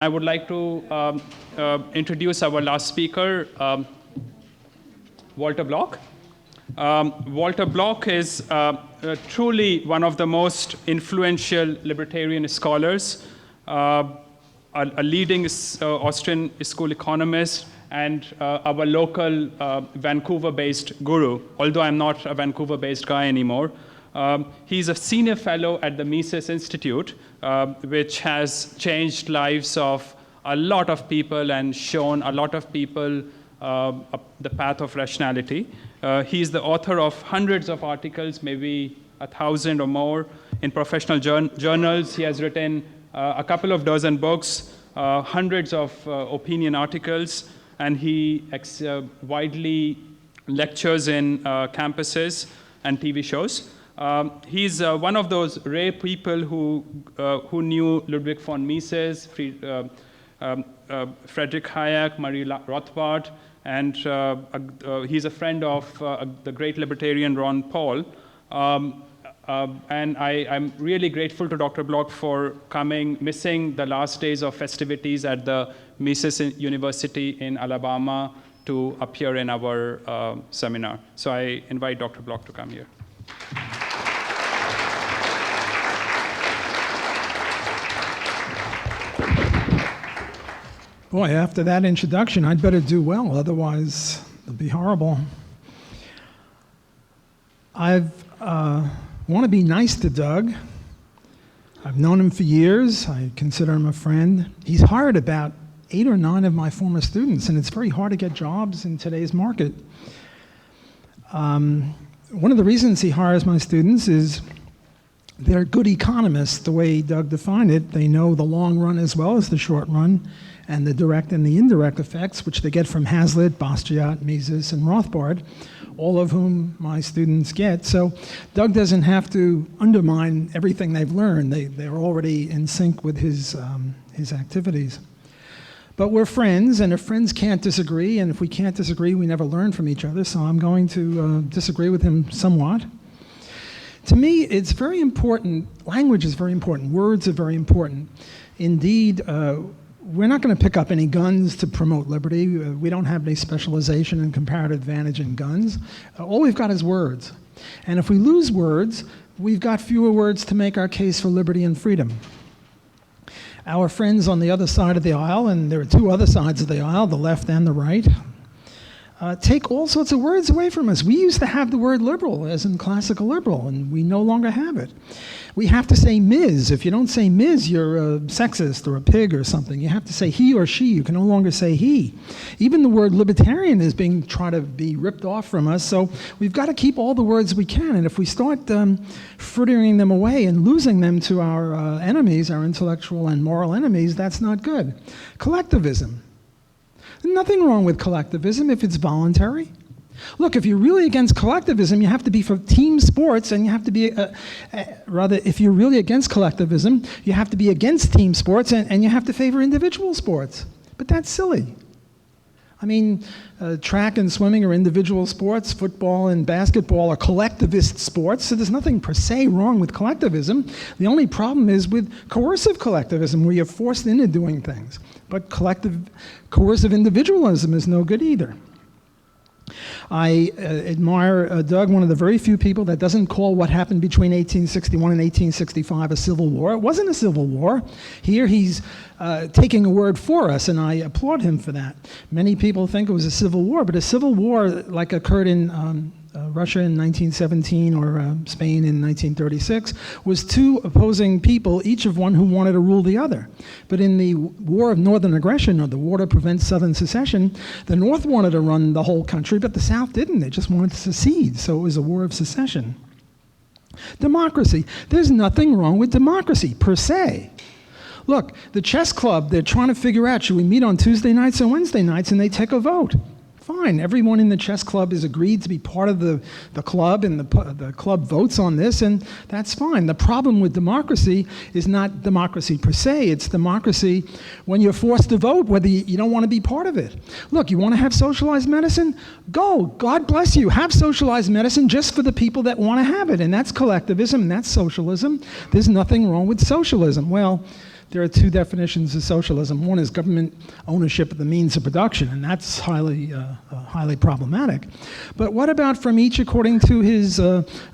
I would like to introduce our last speaker, Walter Block. Walter Block is truly one of the most influential libertarian scholars, a leading Austrian school economist, and our local Vancouver-based guru, although I'm not a Vancouver-based guy anymore. He's a senior fellow at the Mises Institute, which has changed lives of a lot of people and shown a lot of people the path of rationality. He's the author of hundreds of articles, maybe 1,000 or more, in professional journals. He has written a couple of dozen books, hundreds of opinion articles, and he widely lectures in campuses and TV shows. He's one of those rare people who knew Ludwig von Mises, Friedrich Hayek, Marie Rothbard, and he's a friend of the great libertarian Ron Paul. And I'm really grateful to Dr. Block for missing the last days of festivities at the Mises University in Alabama to appear in our seminar. So I invite Dr. Block to come here. Boy, after that introduction, I'd better do well, otherwise it'll be horrible. I want to be nice to Doug. I've known him for years. I consider him a friend. He's hired about 8 or 9 of my former students, and it's very hard to get jobs in today's market. One of the reasons he hires my students is they're good economists, the way Doug defined it. They know the long run as well as the short run, and the direct and the indirect effects, which they get from Hazlitt, Bastiat, Mises, and Rothbard, all of whom my students get. So Doug doesn't have to undermine everything they've learned. They're already in sync with his activities. But we're friends, and if friends can't disagree, and if we can't disagree, we never learn from each other, so I'm going to disagree with him somewhat. To me, it's very important. Language is very important. Words are very important. Indeed, we're not going to pick up any guns to promote liberty. We don't have any specialization in comparative advantage in guns. All we've got is words. And if we lose words, we've got fewer words to make our case for liberty and freedom. Our friends on the other side of the aisle, and there are 2 other sides of the aisle, the left and the right, take all sorts of words away from us. We used to have the word liberal, as in classical liberal, and we no longer have it. We have to say Ms. If you don't say Ms., you're a sexist or a pig or something. You have to say he or she. You can no longer say he. Even the word libertarian is being tried to be ripped off from us, so we've got to keep all the words we can, and if we start frittering them away and losing them to our enemies, our intellectual and moral enemies, that's not good. Collectivism. Nothing wrong with collectivism if it's voluntary. Look, if you're really against collectivism, you have to be for team sports, and you have to be, if you're really against collectivism, you have to be against team sports, and you have to favor individual sports. But that's silly. I mean, track and swimming are individual sports. Football and basketball are collectivist sports, so there's nothing per se wrong with collectivism. The only problem is with coercive collectivism, where you're forced into doing things. But coercive individualism is no good either. I admire Doug, one of the very few people that doesn't call what happened between 1861 and 1865 a civil war. It wasn't a civil war. Here he's taking a word for us, and I applaud him for that. Many people think it was a civil war, but a civil war like occurred in Russia in 1917 or Spain in 1936 was 2 opposing people, each of one who wanted to rule the other. But in the War of Northern Aggression, or the War to Prevent Southern Secession, the North wanted to run the whole country, but the South didn't. They just wanted to secede, so it was a war of secession. Democracy. There's nothing wrong with democracy, per se. Look, the chess club, they're trying to figure out, should we meet on Tuesday nights or Wednesday nights, and they take a vote. Fine, everyone in the chess club is agreed to be part of the club, and the club votes on this, and that's fine. The problem with democracy is not democracy per se, it's democracy when you're forced to vote whether you don't want to be part of it. Look, you want to have socialized medicine? Go, God bless you, have socialized medicine just for the people that want to have it, and that's collectivism, and that's socialism. There's nothing wrong with socialism. Well, there are two definitions of socialism. One is government ownership of the means of production, and that's highly problematic. But what about from each according to his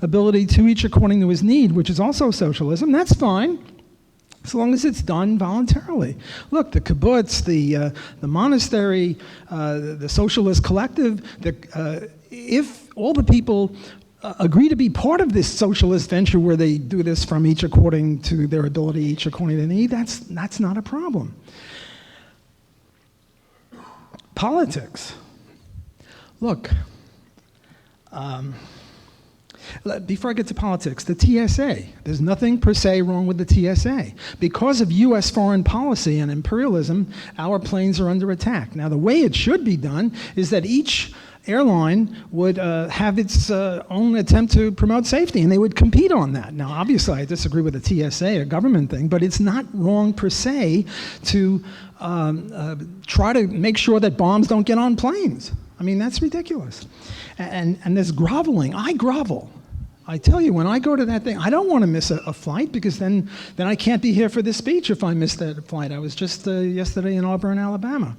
ability to each according to his need, which is also socialism? That's fine, as long as it's done voluntarily. Look, the kibbutz, the monastery, the socialist collective, if all the people agree to be part of this socialist venture where they do this from each according to their ability, each according to their need, that's not a problem. Politics. Look, before I get to politics, the TSA. There's nothing per se wrong with the TSA. Because of US foreign policy and imperialism, our planes are under attack. Now, the way it should be done is that each airline would have its own attempt to promote safety, and they would compete on that. Now, obviously, I disagree with the TSA, a government thing, but it's not wrong per se to try to make sure that bombs don't get on planes. I mean, that's ridiculous. And there's groveling. I grovel. I tell you, when I go to that thing, I don't want to miss a flight, because then I can't be here for this speech if I miss that flight. I was just yesterday in Auburn, Alabama.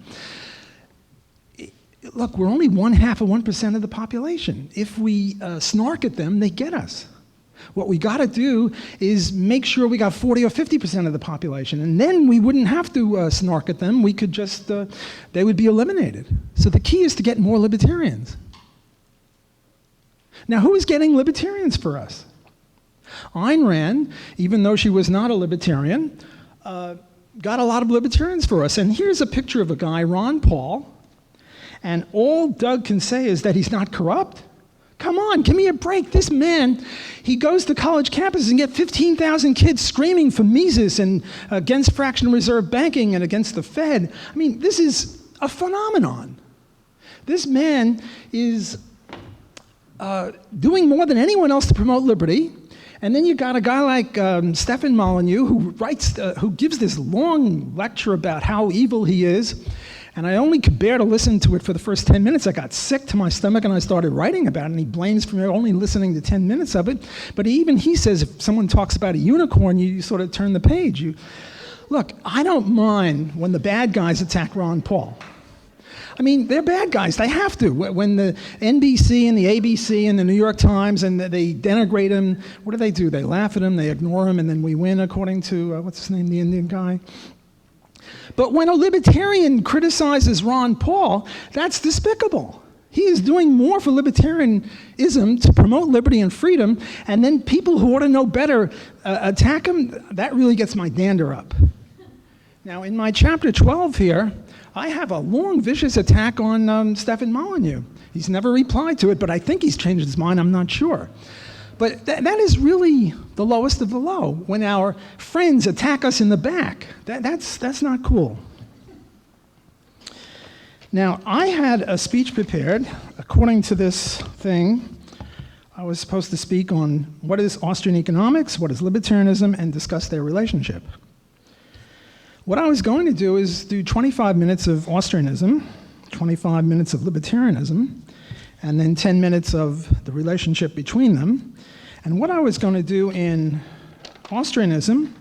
Look, we're only 0.5% of the population. If we snark at them, they get us. What we got to do is make sure we got 40 or 50% of the population, and then we wouldn't have to snark at them. We could just, they would be eliminated. So the key is to get more libertarians. Now, who is getting libertarians for us? Ayn Rand, even though she was not a libertarian, got a lot of libertarians for us. And here's a picture of a guy, Ron Paul, and all Doug can say is that he's not corrupt. Come on, give me a break. This man, he goes to college campuses and get 15,000 kids screaming for Mises and against fractional reserve banking and against the Fed. I mean, this is a phenomenon. This man is doing more than anyone else to promote liberty. And then you got a guy like Stefan Molyneux who gives this long lecture about how evil he is. And I only could bear to listen to it for the first 10 minutes. I got sick to my stomach and I started writing about it, and he blames for me only listening to 10 minutes of it. But even he says if someone talks about a unicorn, you sort of turn the page. Look, I don't mind when the bad guys attack Ron Paul. I mean, they're bad guys. They have to. When the NBC and the ABC and the New York Times and they denigrate him, what do? They laugh at him, they ignore him, and then we win, according to, what's his name, the Indian guy? But when a libertarian criticizes Ron Paul, that's despicable. He is doing more for libertarianism to promote liberty and freedom, and then people who ought to know better attack him. That really gets my dander up. Now, in my chapter 12 here, I have a long, vicious attack on Stefan Molyneux. He's never replied to it, but I think he's changed his mind. I'm not sure. But that is really the lowest of the low, when our friends attack us in the back. That's not cool. Now, I had a speech prepared. According to this thing, I was supposed to speak on what is Austrian Economics, what is libertarianism, and discuss their relationship. What I was going to do is do 25 minutes of Austrianism, 25 minutes of libertarianism, and then 10 minutes of the relationship between them. And what I was going to do in Austrianism,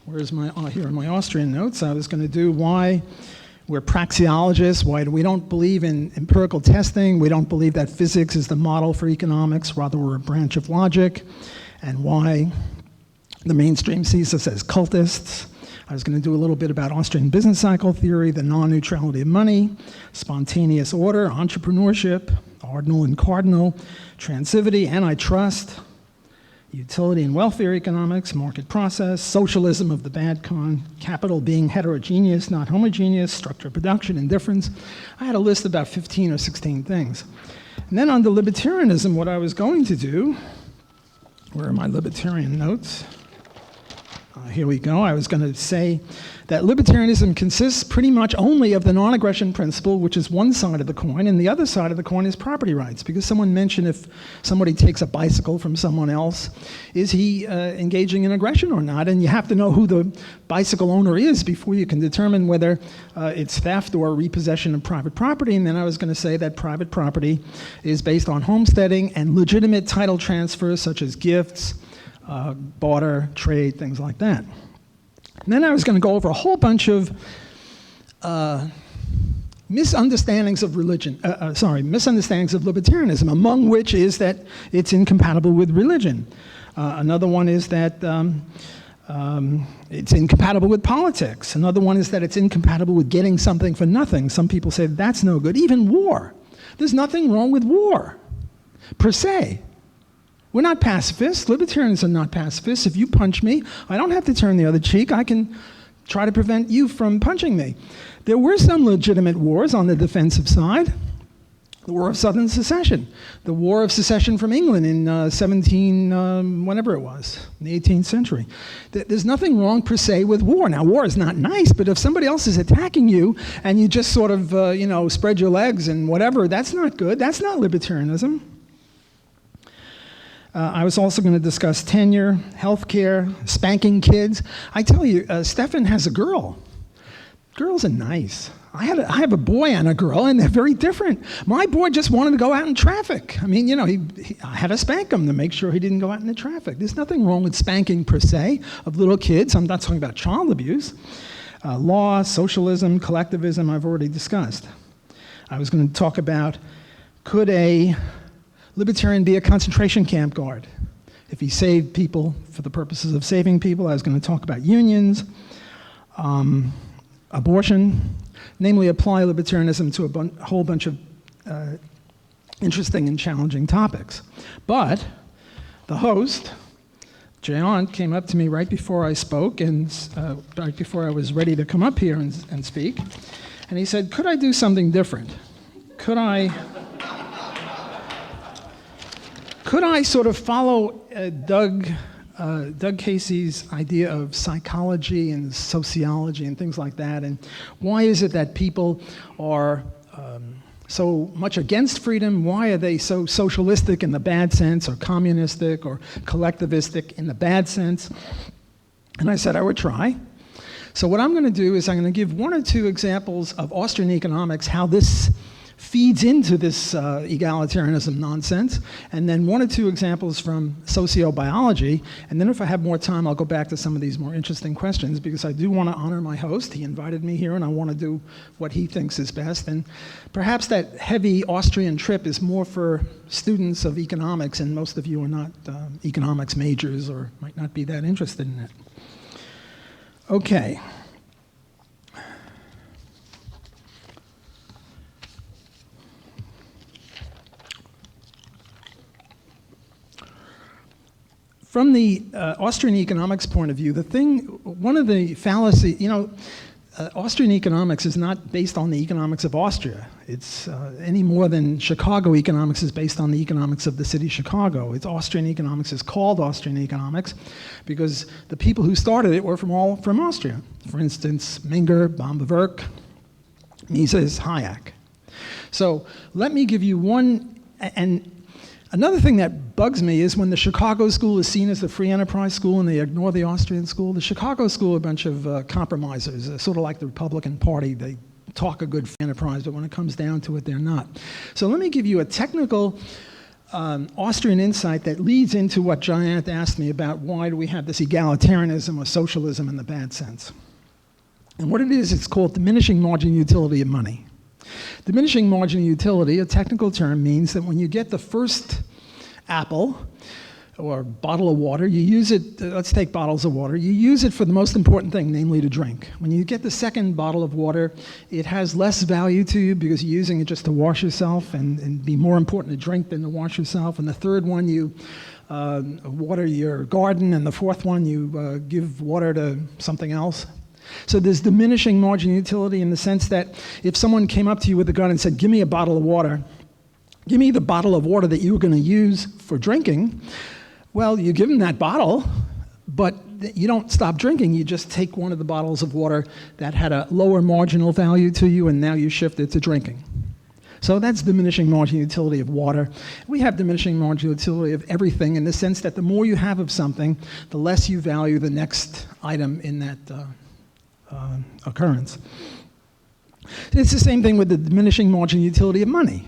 where's my, here are my Austrian notes, I was going to do why we're praxeologists, why we don't believe in empirical testing, we don't believe that physics is the model for economics, rather we're a branch of logic, and why the mainstream sees us as cultists. I was going to do a little bit about Austrian business cycle theory, the non-neutrality of money, spontaneous order, entrepreneurship, ordinal and cardinal, transitivity, antitrust, utility and welfare economics, market process, socialism of the bad kind, capital being heterogeneous, not homogeneous, structure of production, indifference. I had a list of about 15 or 16 things. And then under libertarianism, what I was going to do, where are my libertarian notes? Here we go. I was going to say that libertarianism consists pretty much only of the non-aggression principle, which is one side of the coin, and the other side of the coin is property rights. Because someone mentioned if somebody takes a bicycle from someone else, is he engaging in aggression or not? And you have to know who the bicycle owner is before you can determine whether it's theft or repossession of private property. And then I was going to say that private property is based on homesteading and legitimate title transfers such as gifts, barter, trade, things like that. And then I was going to go over a whole bunch of misunderstandings of misunderstandings of libertarianism, among which is that it's incompatible with religion. Another one is that it's incompatible with politics. Another one is that it's incompatible with getting something for nothing. Some people say that's no good. Even war. There's nothing wrong with war, per se. We're not pacifists. Libertarians are not pacifists. If you punch me, I don't have to turn the other cheek. I can try to prevent you from punching me. There were some legitimate wars on the defensive side. The War of Southern Secession, the War of Secession from England in whenever it was, in the 18th century. There's nothing wrong per se with war. Now, war is not nice, but if somebody else is attacking you and you just sort of, spread your legs and whatever, that's not good. That's not libertarianism. I was also going to discuss tenure, healthcare, spanking kids. I tell you, Stefan has a girl. Girls are nice. I have a boy and a girl, and they're very different. My boy just wanted to go out in traffic. I mean, I had to spank him to make sure he didn't go out in the traffic. There's nothing wrong with spanking per se of little kids. I'm not talking about child abuse. Law, socialism, collectivism, I've already discussed. I was going to talk about, could a libertarian be a concentration camp guard? If he saved people for the purposes of saving people, I was going to talk about unions, abortion, namely apply libertarianism to a whole bunch of interesting and challenging topics. But the host, Jayant, came up to me right before I spoke and right before I was ready to come up here and speak, and he said, could I do something different? Could I sort of follow Doug Casey's idea of psychology and sociology and things like that, and why is it that people are so much against freedom? Why are they so socialistic in the bad sense, or communistic, or collectivistic in the bad sense? And I said I would try. So what I'm going to do is I'm going to give one or two examples of Austrian economics, how this feeds into this egalitarianism nonsense, and then one or two examples from sociobiology, and then if I have more time, I'll go back to some of these more interesting questions, because I do want to honor my host. He invited me here, and I want to do what he thinks is best, and perhaps that heavy Austrian trip is more for students of economics, and most of you are not economics majors or might not be that interested in it. Okay. From the Austrian economics point of view, one of the fallacies, Austrian economics is not based on the economics of Austria. It's any more than Chicago economics is based on the economics of the city of Chicago. Austrian economics is called Austrian economics because the people who started it were from Austria. For instance, Menger, Bombewerk, Mises, Hayek. So let me give you one, and another thing that bugs me is when the Chicago school is seen as the free enterprise school and they ignore the Austrian school. The Chicago school are a bunch of compromisers, sort of like the Republican Party. They talk a good free enterprise, but when it comes down to it, they're not. So let me give you a technical Austrian insight that leads into what Jayant asked me about why do we have this egalitarianism or socialism in the bad sense. And what it is, it's called diminishing marginal utility of money. Diminishing marginal utility, a technical term, means that when you get the first apple or bottle of water, you use it, let's take bottles of water, you use it for the most important thing, namely to drink. When you get the second bottle of water, it has less value to you because you're using it just to wash yourself and be more important to drink than to wash yourself. And the third one, you water your garden, and the fourth one, you give water to something else. So there's diminishing marginal utility in the sense that if someone came up to you with a gun and said, give me a bottle of water, give me the bottle of water that you were going to use for drinking, well, you give them that bottle, but you don't stop drinking. You just take one of the bottles of water that had a lower marginal value to you, and now you shift it to drinking. So that's diminishing marginal utility of water. We have diminishing marginal utility of everything in the sense that the more you have of something, the less you value the next item in that occurrence. It's the same thing with the diminishing marginal utility of money.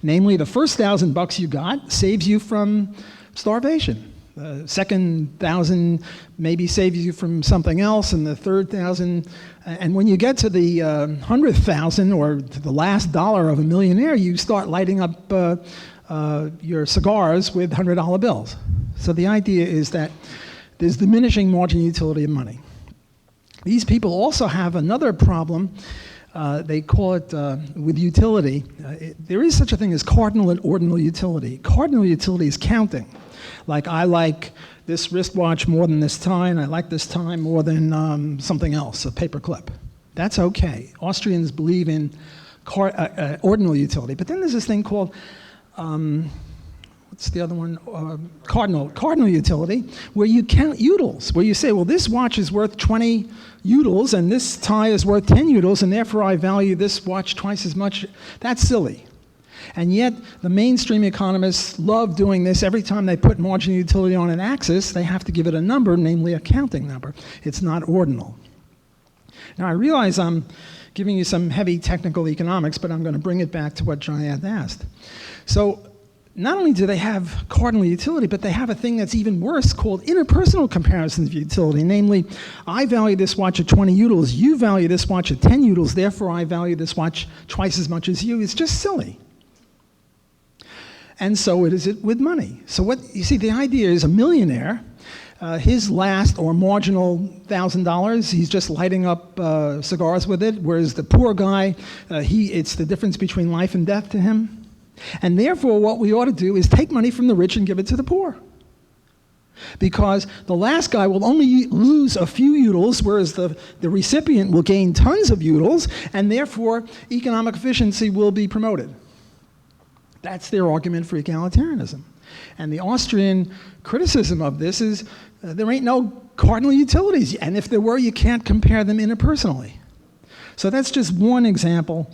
Namely, the first $1,000 you got saves you from starvation. The second 1,000 maybe saves you from something else, and the third 1,000, and when you get to the 100,000 or to the last dollar of a millionaire, you start lighting up your cigars with $100 bills. So the idea is that there's diminishing marginal utility of money. These people also have another problem. They call it, with utility, there is such a thing as cardinal and ordinal utility. Cardinal utility is counting. Like, I like this wristwatch more than this tie, and I like this tie more than something else, a paper clip. That's okay. Austrians believe in ordinal utility. But then there's this thing called, what's the other one? Cardinal utility, where you count utils, where you say, well, this watch is worth 20 utils, and this tie is worth 10 utils, and therefore I value this watch twice as much. That's silly. And yet, the mainstream economists love doing this. Every time they put marginal utility on an axis, they have to give it a number, namely a counting number. It's not ordinal. Now, I realize I'm giving you some heavy technical economics, but I'm going to bring it back to what Jayad asked. So, not only do they have cardinal utility, but they have a thing that's even worse called interpersonal comparisons of utility. Namely, I value this watch at 20 utils, you value this watch at 10 utils, therefore I value this watch twice as much as you. It's just silly. And so it is with money. So what you see, the idea is a millionaire, his last or marginal $1,000, he's just lighting up cigars with it, whereas the poor guy, it's the difference between life and death to him. And therefore, what we ought to do is take money from the rich and give it to the poor. Because the last guy will only lose a few utils, whereas the recipient will gain tons of utils, and therefore economic efficiency will be promoted. That's their argument for egalitarianism. And the Austrian criticism of this is there ain't no cardinal utilities, and if there were, you can't compare them interpersonally. So that's just one example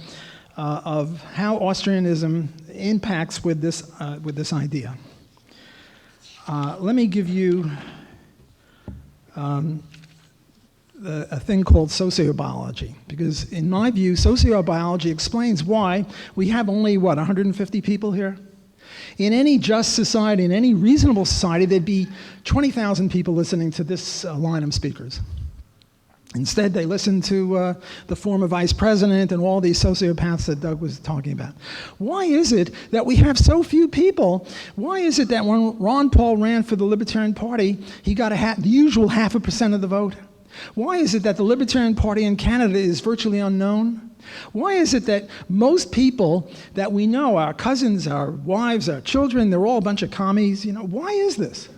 of how Austrianism impacts with this idea. Let me give you a thing called sociobiology, because in my view, sociobiology explains why we have only, 150 people here? In any just society, in any reasonable society, there'd be 20,000 people listening to this line of speakers. Instead, they listen to the former vice president and all these sociopaths that Doug was talking about. Why is it that we have so few people? Why is it that when Ron Paul ran for the Libertarian Party, he got the usual 0.5% of the vote? Why is it that the Libertarian Party in Canada is virtually unknown? Why is it that most people that we know, our cousins, our wives, our children, they're all a bunch of commies? You know, why is this?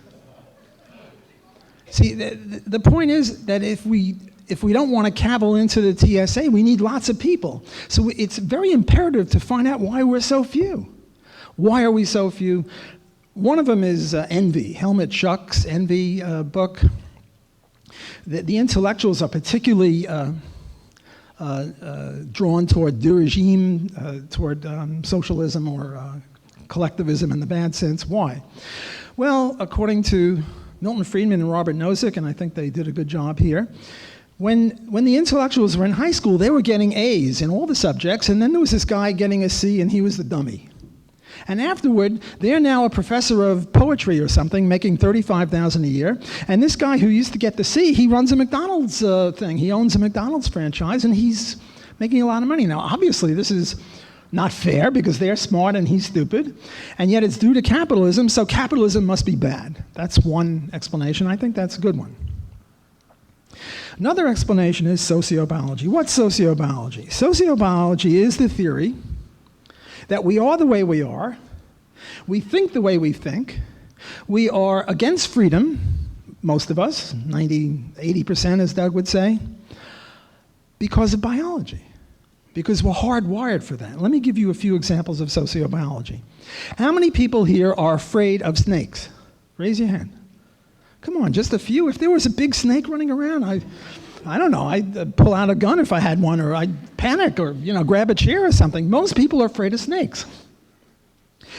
See, the point is that if we don't want to cavil into the TSA, we need lots of people. So it's very imperative to find out why we're so few. Why are we so few? One of them is envy. Helmut Schuck's Envy book. The intellectuals are particularly drawn toward de regime, toward socialism or collectivism in the bad sense. Why? Well, according to Milton Friedman and Robert Nozick, and I think they did a good job here, when the intellectuals were in high school, they were getting A's in all the subjects, and then there was this guy getting a C, and he was the dummy. And afterward, they're now a professor of poetry or something, making $35,000 a year. And this guy who used to get the C, he runs a McDonald's thing. He owns a McDonald's franchise, and he's making a lot of money. Now, obviously, this is not fair because they're smart and he's stupid. And yet it's due to capitalism, so capitalism must be bad. That's one explanation. I think that's a good one. Another explanation is sociobiology. What's sociobiology? Sociobiology is the theory that we are the way we are, we think the way we think, we are against freedom, most of us, 80% as Doug would say, because of biology, because we're hardwired for that. Let me give you a few examples of sociobiology. How many people here are afraid of snakes? Raise your hand. Come on, just a few. If there was a big snake running around, I don't know, I'd pull out a gun if I had one, or I'd panic, or grab a chair or something. Most people are afraid of snakes.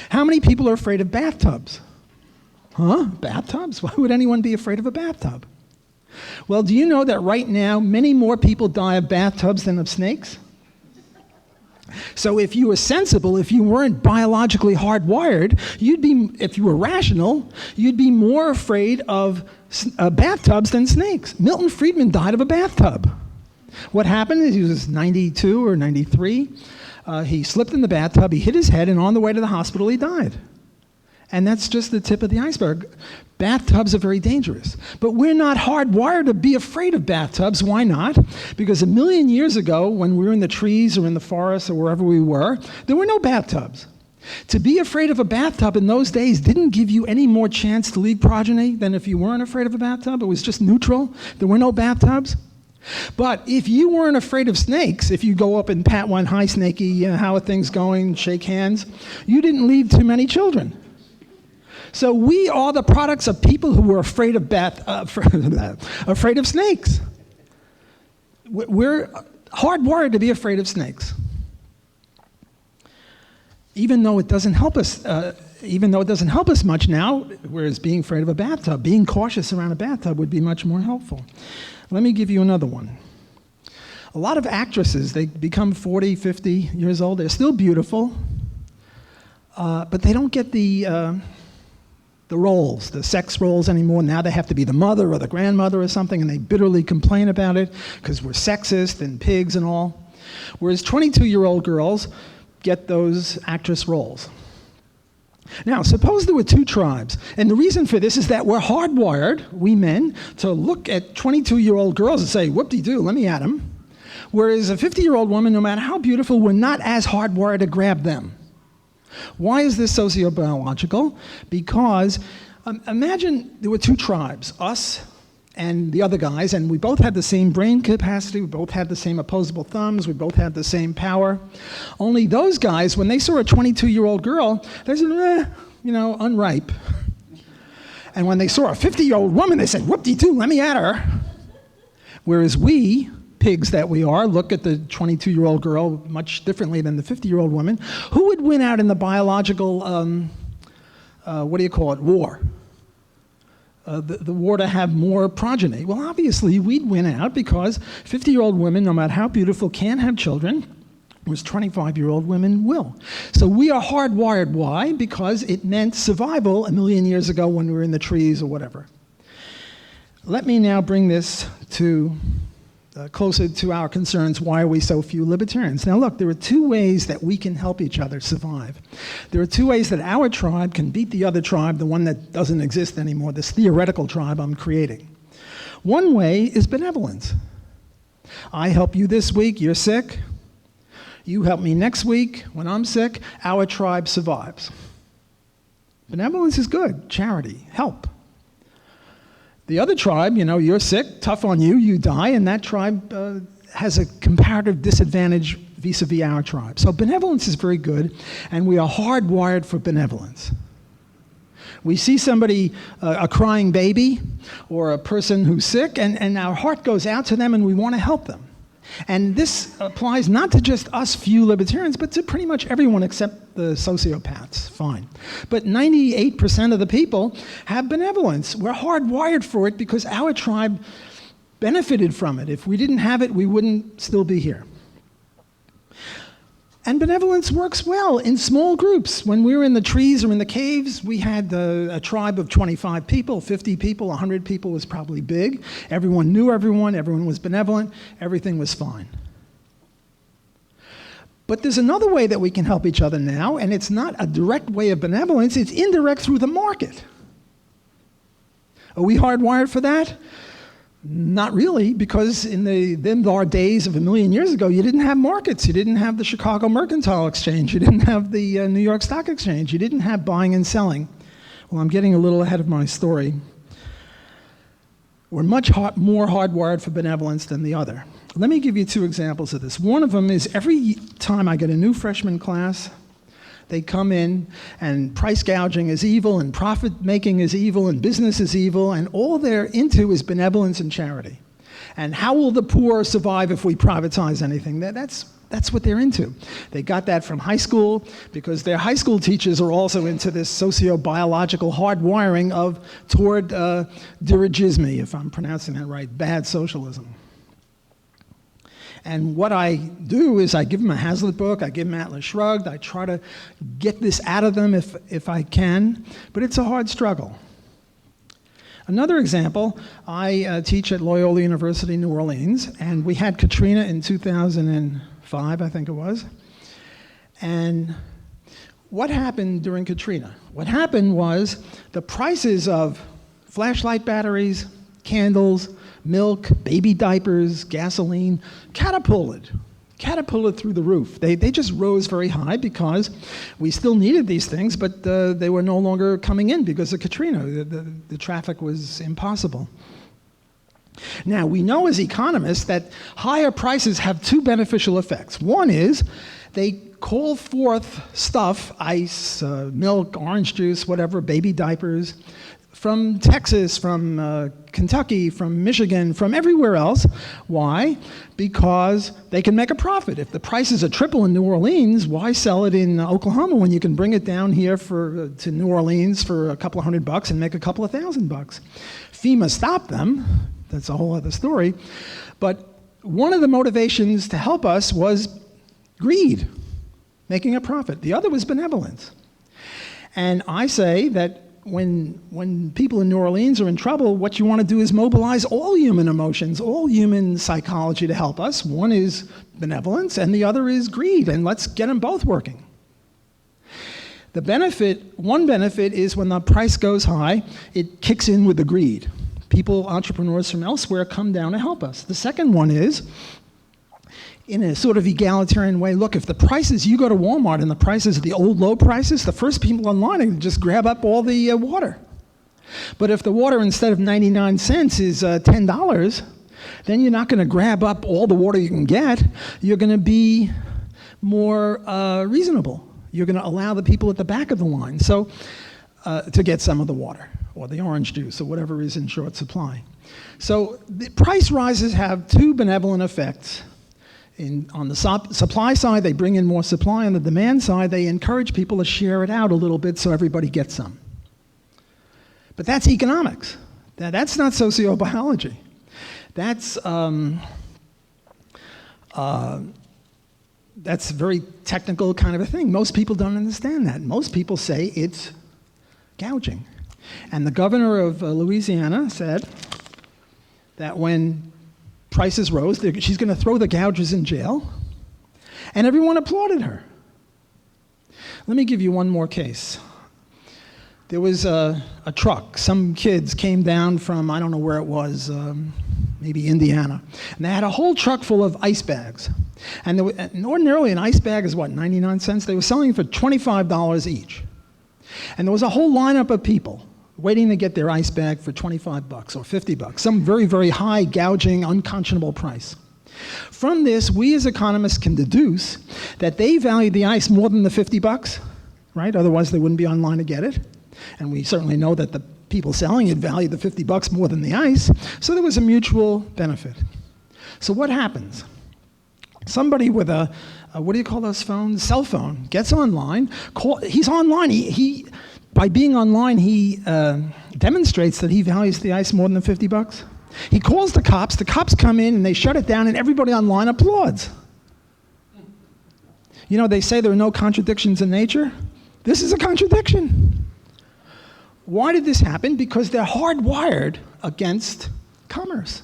How many people are afraid of bathtubs? Huh? Bathtubs? Why would anyone be afraid of a bathtub? Well, do you know that right now many more people die of bathtubs than of snakes? So if you were sensible, if you weren't biologically hardwired, if you were rational, you'd be more afraid of bathtubs than snakes. Milton Friedman died of a bathtub. What happened is he was 92 or 93. He slipped in the bathtub, he hit his head, and on the way to the hospital, he died. And that's just the tip of the iceberg. Bathtubs are very dangerous. But we're not hardwired to be afraid of bathtubs. Why not? Because 1 million years ago, when we were in the trees or in the forest or wherever we were, there were no bathtubs. To be afraid of a bathtub in those days didn't give you any more chance to leave progeny than if you weren't afraid of a bathtub. It was just neutral. There were no bathtubs. But if you weren't afraid of snakes, if you go up and pat one, hi snakey, how are things going, shake hands, you didn't leave too many children. So we are the products of people who were afraid of afraid of snakes. We're hardwired to be afraid of snakes. Even though it doesn't help us much now, whereas being afraid of a bathtub, being cautious around a bathtub would be much more helpful. Let me give you another one. A lot of actresses, they become 40, 50 years old, they're still beautiful, but they don't get the roles, the sex roles anymore. Now they have to be the mother or the grandmother or something, and they bitterly complain about it because we're sexist and pigs and all. Whereas 22-year-old girls get those actress roles. Now, suppose there were two tribes, and the reason for this is that we're hardwired, we men, to look at 22-year-old girls and say, whoop-de-doo, let me at them. Whereas a 50-year-old woman, no matter how beautiful, we're not as hardwired to grab them. Why is this sociobiological? Because imagine there were two tribes, us and the other guys, and we both had the same brain capacity, we both had the same opposable thumbs, we both had the same power. Only those guys, when they saw a 22-year-old girl, they said, unripe. And when they saw a 50-year-old woman, they said, whoop-de-doo, let me at her. Whereas we, pigs that we are, look at the 22-year-old girl much differently than the 50-year-old woman. Who would win out in the biological, war? The war to have more progeny. Well, obviously, we'd win out because 50-year-old women, no matter how beautiful, can't have children, whereas 25-year-old women will. So we are hardwired. Why? Because it meant survival 1 million years ago when we were in the trees or whatever. Let me now bring this to closer to our concerns. Why are we so few libertarians? Now look, there are two ways that we can help each other survive. There are two ways that our tribe can beat the other tribe, the one that doesn't exist anymore, this theoretical tribe I'm creating. One way is benevolence. I help you this week, you're sick. You help me next week, when I'm sick, our tribe survives. Benevolence is good, charity, help. The other tribe, you're sick, tough on you, you die, and that tribe has a comparative disadvantage vis-a-vis our tribe. So benevolence is very good, and we are hardwired for benevolence. We see somebody, a crying baby, or a person who's sick, and our heart goes out to them, and we want to help them. And this applies not to just us few libertarians, but to pretty much everyone except the sociopaths, fine. But 98% of the people have benevolence. We're hardwired for it because our tribe benefited from it. If we didn't have it, we wouldn't still be here. And benevolence works well in small groups. When we were in the trees or in the caves, we had a tribe of 25 people, 50 people, 100 people was probably big. Everyone knew everyone was benevolent, everything was fine. But there's another way that we can help each other now, and it's not a direct way of benevolence, it's indirect through the market. Are we hardwired for that? Not really, because in our days of 1 million years ago, you didn't have markets. You didn't have the Chicago Mercantile Exchange. You didn't have the New York Stock Exchange. You didn't have buying and selling. Well, I'm getting a little ahead of my story. We're much more hardwired for benevolence than the other. Let me give you two examples of this. One of them is every time I get a new freshman class, they come in, and price gouging is evil, and profit making is evil, and business is evil, and all they're into is benevolence and charity. And how will the poor survive if we privatize anything? That's what they're into. They got that from high school because their high school teachers are also into this sociobiological hardwiring toward dirigisme, if I'm pronouncing that right, bad socialism. And what I do is I give them a Hazlitt book, I give them Atlas Shrugged, I try to get this out of them if I can, but it's a hard struggle. Another example, I teach at Loyola University, New Orleans, and we had Katrina in 2005, I think it was. And what happened during Katrina? What happened was the prices of flashlight batteries, candles, milk, baby diapers, gasoline, catapulted through the roof. They just rose very high because we still needed these things, but they were no longer coming in because of Katrina. The traffic was impossible. Now, we know as economists that higher prices have two beneficial effects. One is they call forth stuff, ice, milk, orange juice, whatever, baby diapers, from Texas, from Kentucky, from Michigan, from everywhere else. Why? Because they can make a profit. If the prices are triple in New Orleans, why sell it in Oklahoma when you can bring it down here to New Orleans for a couple of $100 and make a couple of $1,000? FEMA stopped them. That's a whole other story. But one of the motivations to help us was greed, making a profit. The other was benevolence. And I say that when people in New Orleans are in trouble, what you want to do is mobilize all human emotions, all human psychology to help us. One is benevolence, and the other is greed, and let's get them both working. One benefit is when the price goes high, it kicks in with the greed. People, entrepreneurs from elsewhere come down to help us. The second one is, in a sort of egalitarian way, look, if the prices, you go to Walmart and the prices are the old low prices, the first people in line can just grab up all the water. But if the water instead of 99 cents is $10, then you're not going to grab up all the water you can get. You're going to be more reasonable. You're going to allow the people at the back of the line to get some of the water or the orange juice or whatever is in short supply. So the price rises have two benevolent effects. On the supply side, they bring in more supply. On the demand side, they encourage people to share it out a little bit so everybody gets some. But that's economics. That's not sociobiology. That's a very technical kind of a thing. Most people don't understand that. Most people say it's gouging. And the governor of Louisiana said that when prices rose, she's going to throw the gougers in jail, and everyone applauded her. Let me give you one more case. There was a truck. Some kids came down from, I don't know where it was, maybe Indiana, and they had a whole truck full of ice bags. And ordinarily an ice bag is what, 99 cents? They were selling for $25 each. And there was a whole lineup of people waiting to get their ice bag for $25 or $50, some very, very high gouging, unconscionable price. From this, we as economists can deduce that they value the ice more than the $50, right? Otherwise, they wouldn't be online to get it. And we certainly know that the people selling it value the $50 more than the ice. So there was a mutual benefit. So what happens? Somebody with a what do you call those phones? Cell phone, gets online. He's online. By being online, he demonstrates that he values the ice more than the $50. He calls the cops come in and they shut it down and everybody online applauds. You know, they say there are no contradictions in nature. This is a contradiction. Why did this happen? Because they're hardwired against commerce.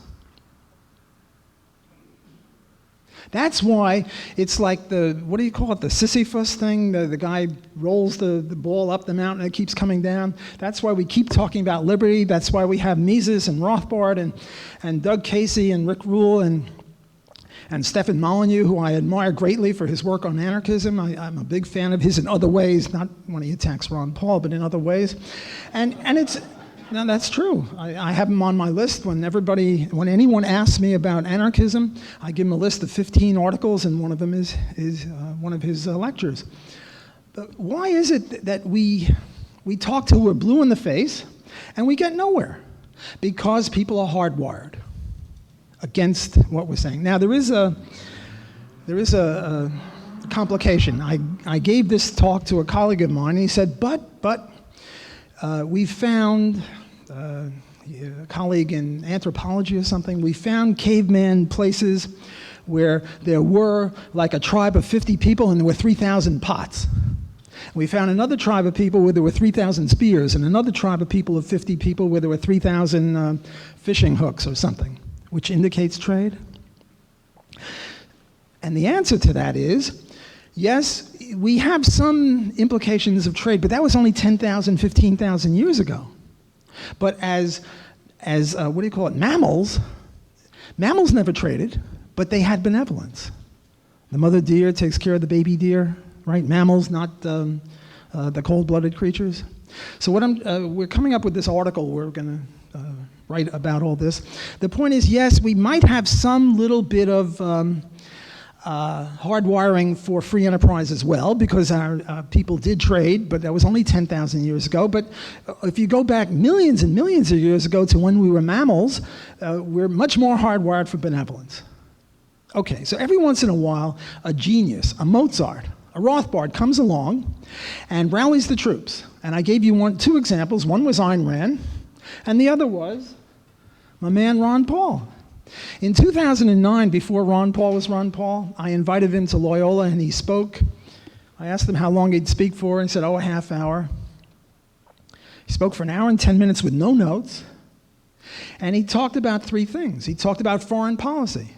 That's why it's like what do you call it, the Sisyphus thing? The guy rolls the ball up the mountain and it keeps coming down. That's why we keep talking about liberty. That's why we have Mises and Rothbard and Doug Casey and Rick Rule and Stefan Molyneux, who I admire greatly for his work on anarchism. I'm a big fan of his in other ways, not when he attacks Ron Paul, but in other ways. And it's... No, that's true. I have them on my list. When anyone asks me about anarchism, I give them a list of 15 articles, and one of them is one of his lectures. But why is it that we talk till we're blue in the face, and we get nowhere? Because people are hardwired against what we're saying. Now there is a complication. I gave this talk to a colleague of mine, and he said, but we found, a colleague in anthropology or something, we found caveman places where there were like a tribe of 50 people and there were 3,000 pots. We found another tribe of people where there were 3,000 spears, and another tribe of people of 50 people where there were 3,000 fishing hooks or something, which indicates trade. And the answer to that is, yes, we have some implications of trade, but that was only 10,000, 15,000 years ago. But as mammals never traded, but they had benevolence. The mother deer takes care of the baby deer, right? Mammals, not the cold-blooded creatures. So we're coming up with this article. We're going to write about all this. The point is, yes, we might have some little bit of hardwiring for free enterprise as well, because our people did trade, but that was only 10,000 years ago. But if you go back millions and millions of years ago to when we were mammals, we're much more hardwired for benevolence. Okay, so every once in a while, a genius, a Mozart, a Rothbard comes along and rallies the troops. And I gave you two examples. One was Ayn Rand, and the other was my man Ron Paul. In 2009, before Ron Paul was Ron Paul, I invited him to Loyola and he spoke. I asked him how long he'd speak for, and he said, a half hour. He spoke for 1 hour and 10 minutes with no notes. And he talked about 3 things. He talked about foreign policy.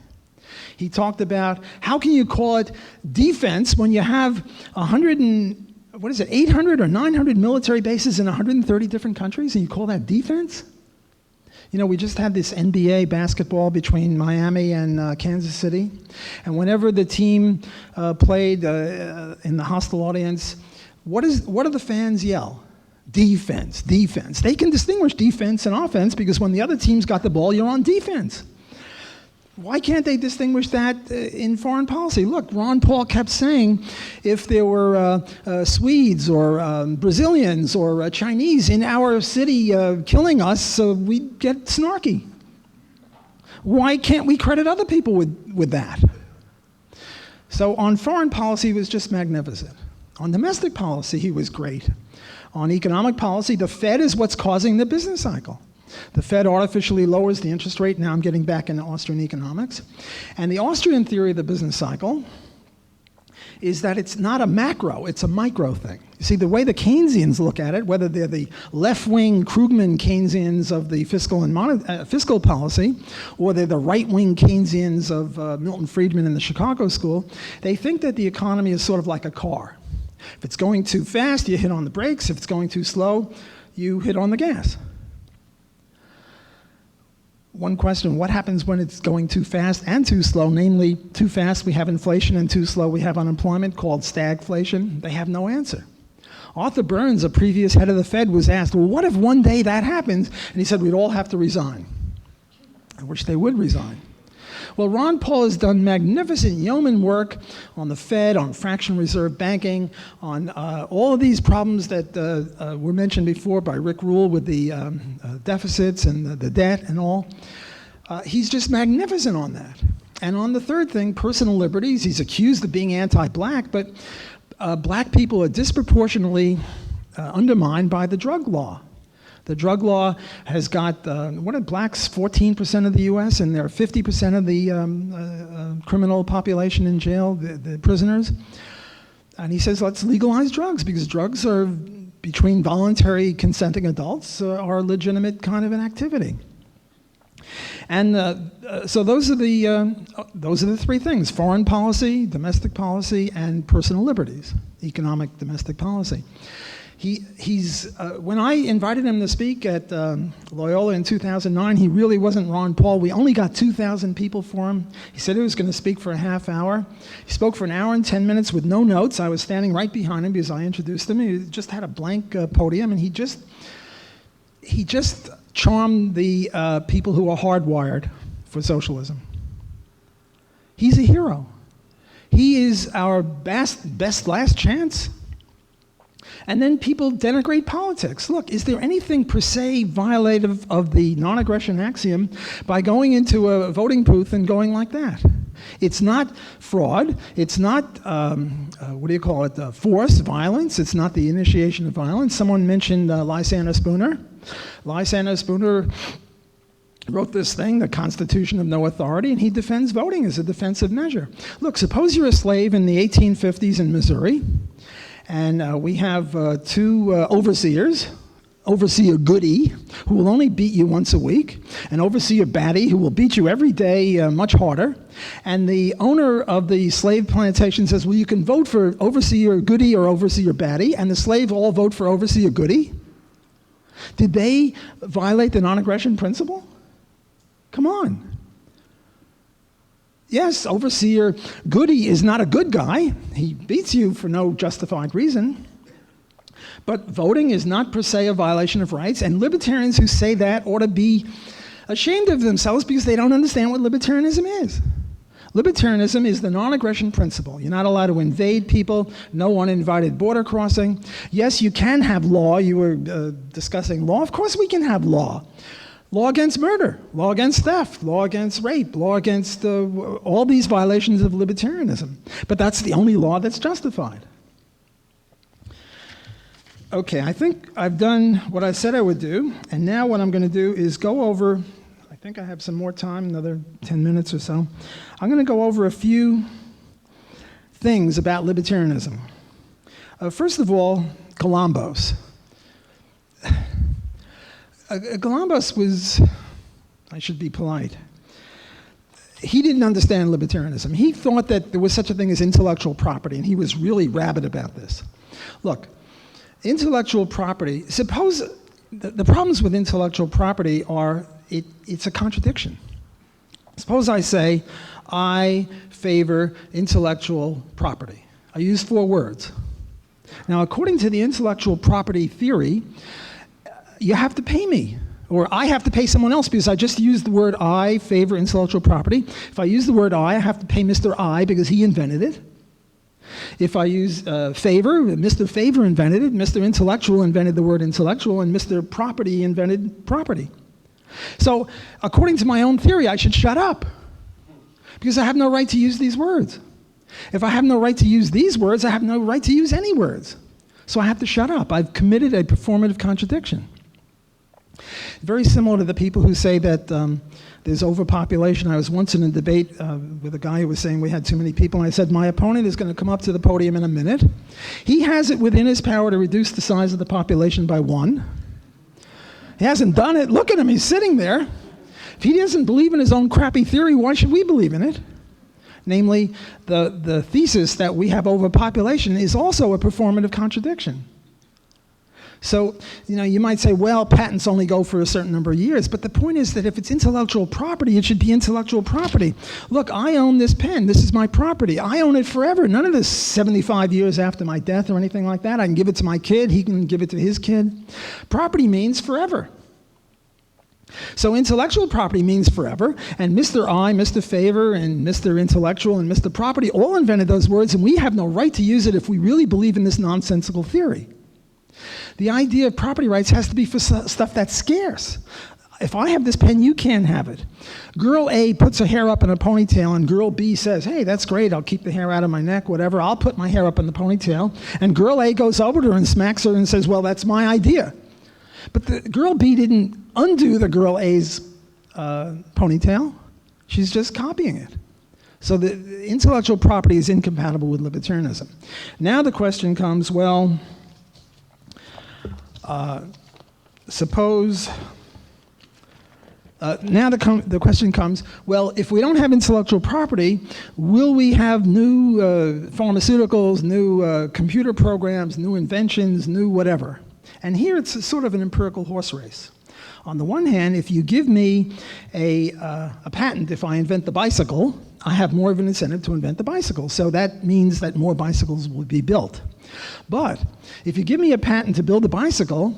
He talked about how can you call it defense when you have 800 or 900 military bases in 130 different countries, and you call that defense? You know, we just had this NBA basketball between Miami and Kansas City, and whenever the team played in the hostile audience, what do the fans yell? Defense, defense. They can distinguish defense and offense because when the other team's got the ball, you're on defense. Why can't they distinguish that in foreign policy? Look, Ron Paul kept saying if there were Swedes or Brazilians or Chinese in our city killing us, we'd get snarky. Why can't we credit other people with that? So on foreign policy, he was just magnificent. On domestic policy, he was great. On economic policy, the Fed is what's causing the business cycle. The Fed artificially lowers the interest rate. Now I'm getting back into Austrian economics. And the Austrian theory of the business cycle is that it's not a macro, it's a micro thing. You see, the way the Keynesians look at it, whether they're the left-wing Krugman Keynesians of the fiscal policy, or they're the right-wing Keynesians of Milton Friedman in the Chicago School, they think that the economy is sort of like a car. If it's going too fast, you hit on the brakes. If it's going too slow, you hit on the gas. One question, what happens when it's going too fast and too slow? Namely, too fast we have inflation and too slow we have unemployment, called stagflation. They have no answer. Arthur Burns, a previous head of the Fed, was asked, well, what if one day that happens? And he said, we'd all have to resign. I wish they would resign. Well, Ron Paul has done magnificent yeoman work on the Fed, on fractional reserve banking, on all of these problems that were mentioned before by Rick Rule with the deficits and the debt and all. He's just magnificent on that. And on the third thing, personal liberties, he's accused of being anti-black, but black people are disproportionately undermined by the drug law. The drug law has got, what are blacks, 14% of the U.S., and they're 50% of the criminal population in jail, the prisoners. And he says, let's legalize drugs, because drugs are, between voluntary consenting adults, are a legitimate kind of an activity. And so those are the 3 things: foreign policy, domestic policy, and personal liberties, economic domestic policy. When I invited him to speak at Loyola in 2009, he really wasn't Ron Paul. We only got 2,000 people for him. He said he was going to speak for a half hour. He spoke for 1 hour and 10 minutes with no notes. I was standing right behind him because I introduced him. He just had a blank podium, and he just charmed the people who are hardwired for socialism. He's a hero. He is our best last chance. And then people denigrate politics. Look, is there anything per se violative of the non-aggression axiom by going into a voting booth and going like that? It's not fraud. It's not, force, violence. It's not the initiation of violence. Someone mentioned Lysander Spooner. Lysander Spooner wrote this thing, the Constitution of No Authority, and he defends voting as a defensive measure. Look, suppose you're a slave in the 1850s in Missouri, and we have two overseers, Overseer Goody, who will only beat you once a week, and Overseer Batty, who will beat you every day much harder. And the owner of the slave plantation says, well, you can vote for Overseer Goody or Overseer Batty, and the slaves all vote for Overseer Goody. Did they violate the non-aggression principle? Come on. Yes, Overseer Goody is not a good guy. He beats you for no justified reason. But voting is not per se a violation of rights, and libertarians who say that ought to be ashamed of themselves because they don't understand what libertarianism is. Libertarianism is the non-aggression principle. You're not allowed to invade people, no uninvited border crossing. Yes, you can have law. You were discussing law. Of course we can have law. Law against murder, law against theft, law against rape, law against all these violations of libertarianism. But that's the only law that's justified. Okay, I think I've done what I said I would do, and now what I'm going to do is go over, I think I have some more time, another 10 minutes or so. I'm going to go over a few things about libertarianism. First of all, Galambos. Galambos was, I should be polite, he didn't understand libertarianism. He thought that there was such a thing as intellectual property, and he was really rabid about this. Look, intellectual property, suppose the problems with intellectual property are it's a contradiction. Suppose I say, I favor intellectual property. I use 4 words. Now, according to the intellectual property theory, you have to pay me, or I have to pay someone else because I just used the word I favor intellectual property. If I use the word I have to pay Mr. I because he invented it. If I use favor, Mr. Favor invented it, Mr. Intellectual invented the word intellectual, and Mr. Property invented property. So, according to my own theory, I should shut up because I have no right to use these words. If I have no right to use these words, I have no right to use any words. So I have to shut up. I've committed a performative contradiction. Very similar to the people who say that there's overpopulation. I was once in a debate with a guy who was saying we had too many people, and I said, my opponent is going to come up to the podium in a minute. He has it within his power to reduce the size of the population by 1. He hasn't done it. Look at him, he's sitting there. If he doesn't believe in his own crappy theory, why should we believe in it? Namely, the thesis that we have overpopulation is also a performative contradiction. So, you might say, well, patents only go for a certain number of years, but the point is that if it's intellectual property, it should be intellectual property. Look, I own this pen. This is my property. I own it forever. None of this 75 years after my death or anything like that. I can give it to my kid. He can give it to his kid. Property means forever. So intellectual property means forever, and Mr. I, Mr. Favor, and Mr. Intellectual, and Mr. Property all invented those words, and we have no right to use it if we really believe in this nonsensical theory. The idea of property rights has to be for stuff that's scarce. If I have this pen, you can't have it. Girl A puts her hair up in a ponytail, and girl B says, hey, that's great, I'll keep the hair out of my neck, whatever, I'll put my hair up in the ponytail. And girl A goes over to her and smacks her and says, well, that's my idea. But the girl B didn't undo the girl A's ponytail. She's just copying it. So the intellectual property is incompatible with libertarianism. Now the question comes, well, suppose, now the question comes, well, if we don't have intellectual property, will we have new pharmaceuticals, new computer programs, new inventions, new whatever? And here it's sort of an empirical horse race. On the one hand, if you give me a patent, if I invent the bicycle, I have more of an incentive to invent the bicycle. So that means that more bicycles will be built. But if you give me a patent to build a bicycle,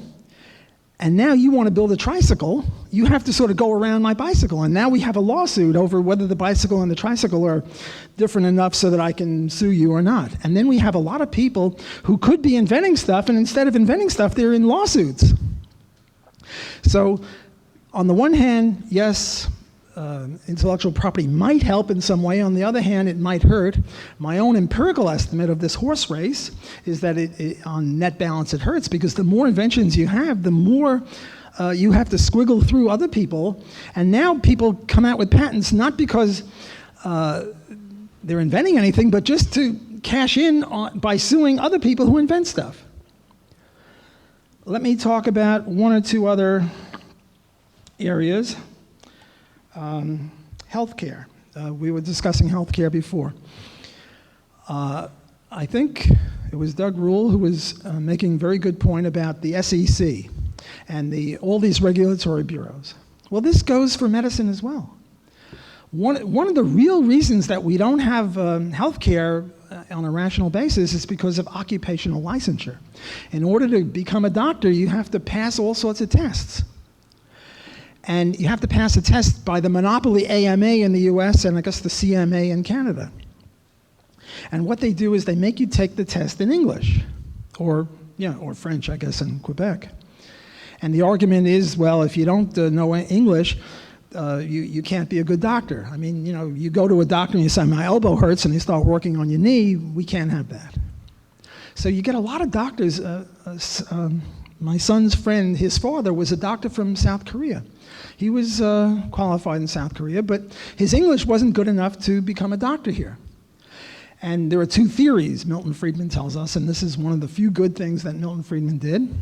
and now you want to build a tricycle, you have to sort of go around my bicycle. And now we have a lawsuit over whether the bicycle and the tricycle are different enough so that I can sue you or not. And then we have a lot of people who could be inventing stuff, and instead of inventing stuff, they're in lawsuits. So on the one hand, yes, intellectual property might help in some way. On the other hand, it might hurt. My own empirical estimate of this horse race is that on net balance it hurts, because the more inventions you have, the more you have to squiggle through other people, and now people come out with patents not because they're inventing anything, but just to cash in by suing other people who invent stuff. Let me talk about one or two other areas. Healthcare. We were discussing healthcare before. I think it was Doug Rule who was making a very good point about the SEC and all these regulatory bureaus. Well, this goes for medicine as well. One of the real reasons that we don't have healthcare on a rational basis is because of occupational licensure. In order to become a doctor, you have to pass all sorts of tests. And you have to pass a test by the monopoly AMA in the US and I guess the CMA in Canada. And what they do is they make you take the test in English, or French, I guess, in Quebec. And the argument is, well, if you don't know English, you can't be a good doctor. I mean, you go to a doctor and you say, my elbow hurts, and they start working on your knee. We can't have that. So you get a lot of doctors. My son's friend, his father, was a doctor from South Korea. He was qualified in South Korea, but his English wasn't good enough to become a doctor here. And there are two theories, Milton Friedman tells us, and this is one of the few good things that Milton Friedman did.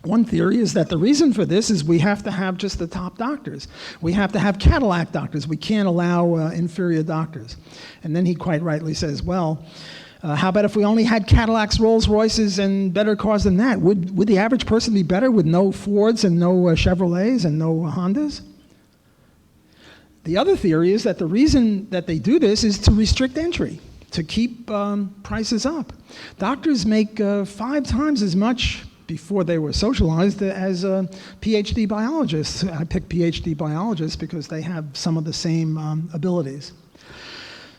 One theory is that the reason for this is we have to have just the top doctors. We have to have Cadillac doctors. We can't allow inferior doctors. And then he quite rightly says, well, how about if we only had Cadillacs, Rolls Royces, and better cars than that? Would the average person be better with no Fords and no Chevrolets and no Hondas? The other theory is that the reason that they do this is to restrict entry, to keep prices up. Doctors make 5 times as much before they were socialized as PhD biologists. I pick PhD biologists because they have some of the same abilities.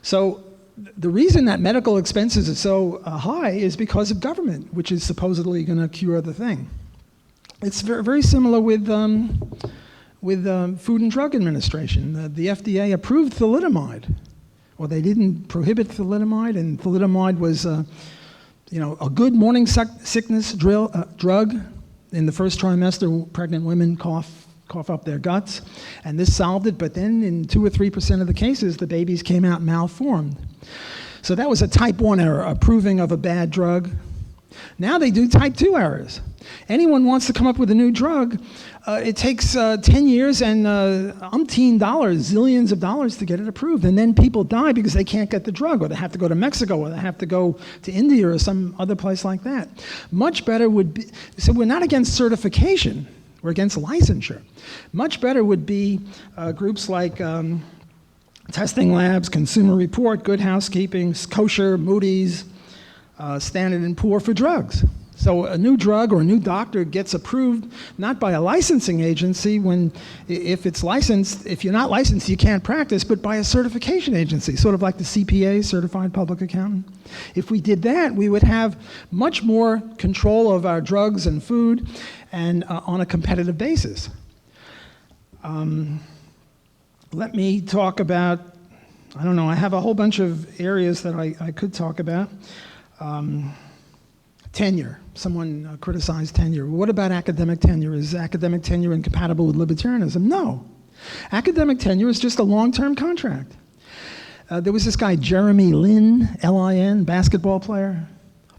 So the reason that medical expenses are so high is because of government, which is supposedly going to cure the thing. It's very, very similar with Food and Drug Administration. The FDA approved thalidomide. Well, they didn't prohibit thalidomide, and thalidomide was a good morning sickness drug. In the first trimester, pregnant women cough up their guts, and this solved it, but then in 2 or 3% of the cases, the babies came out malformed. So that was a type 1 error, approving of a bad drug. Now they do type 2 errors. Anyone wants to come up with a new drug, it takes 10 years and umpteen dollars, zillions of dollars to get it approved. And then people die because they can't get the drug, or they have to go to Mexico, or they have to go to India or some other place like that. Much better would be, so we're not against certification, we're against licensure. Much better would be groups like Testing Labs, Consumer Report, Good Housekeeping, Kosher, Moody's, Standard & Poor for drugs. So a new drug or a new doctor gets approved not by a licensing agency if it's licensed. If you're not licensed, you can't practice, but by a certification agency, sort of like the CPA, Certified Public Accountant. If we did that, we would have much more control of our drugs and food and on a competitive basis. Let me talk about, I don't know, I have a whole bunch of areas that I could talk about. Tenure. Someone criticized tenure. What about academic tenure? Is academic tenure incompatible with libertarianism? No. Academic tenure is just a long-term contract. There was this guy, Jeremy Lin, L-I-N, basketball player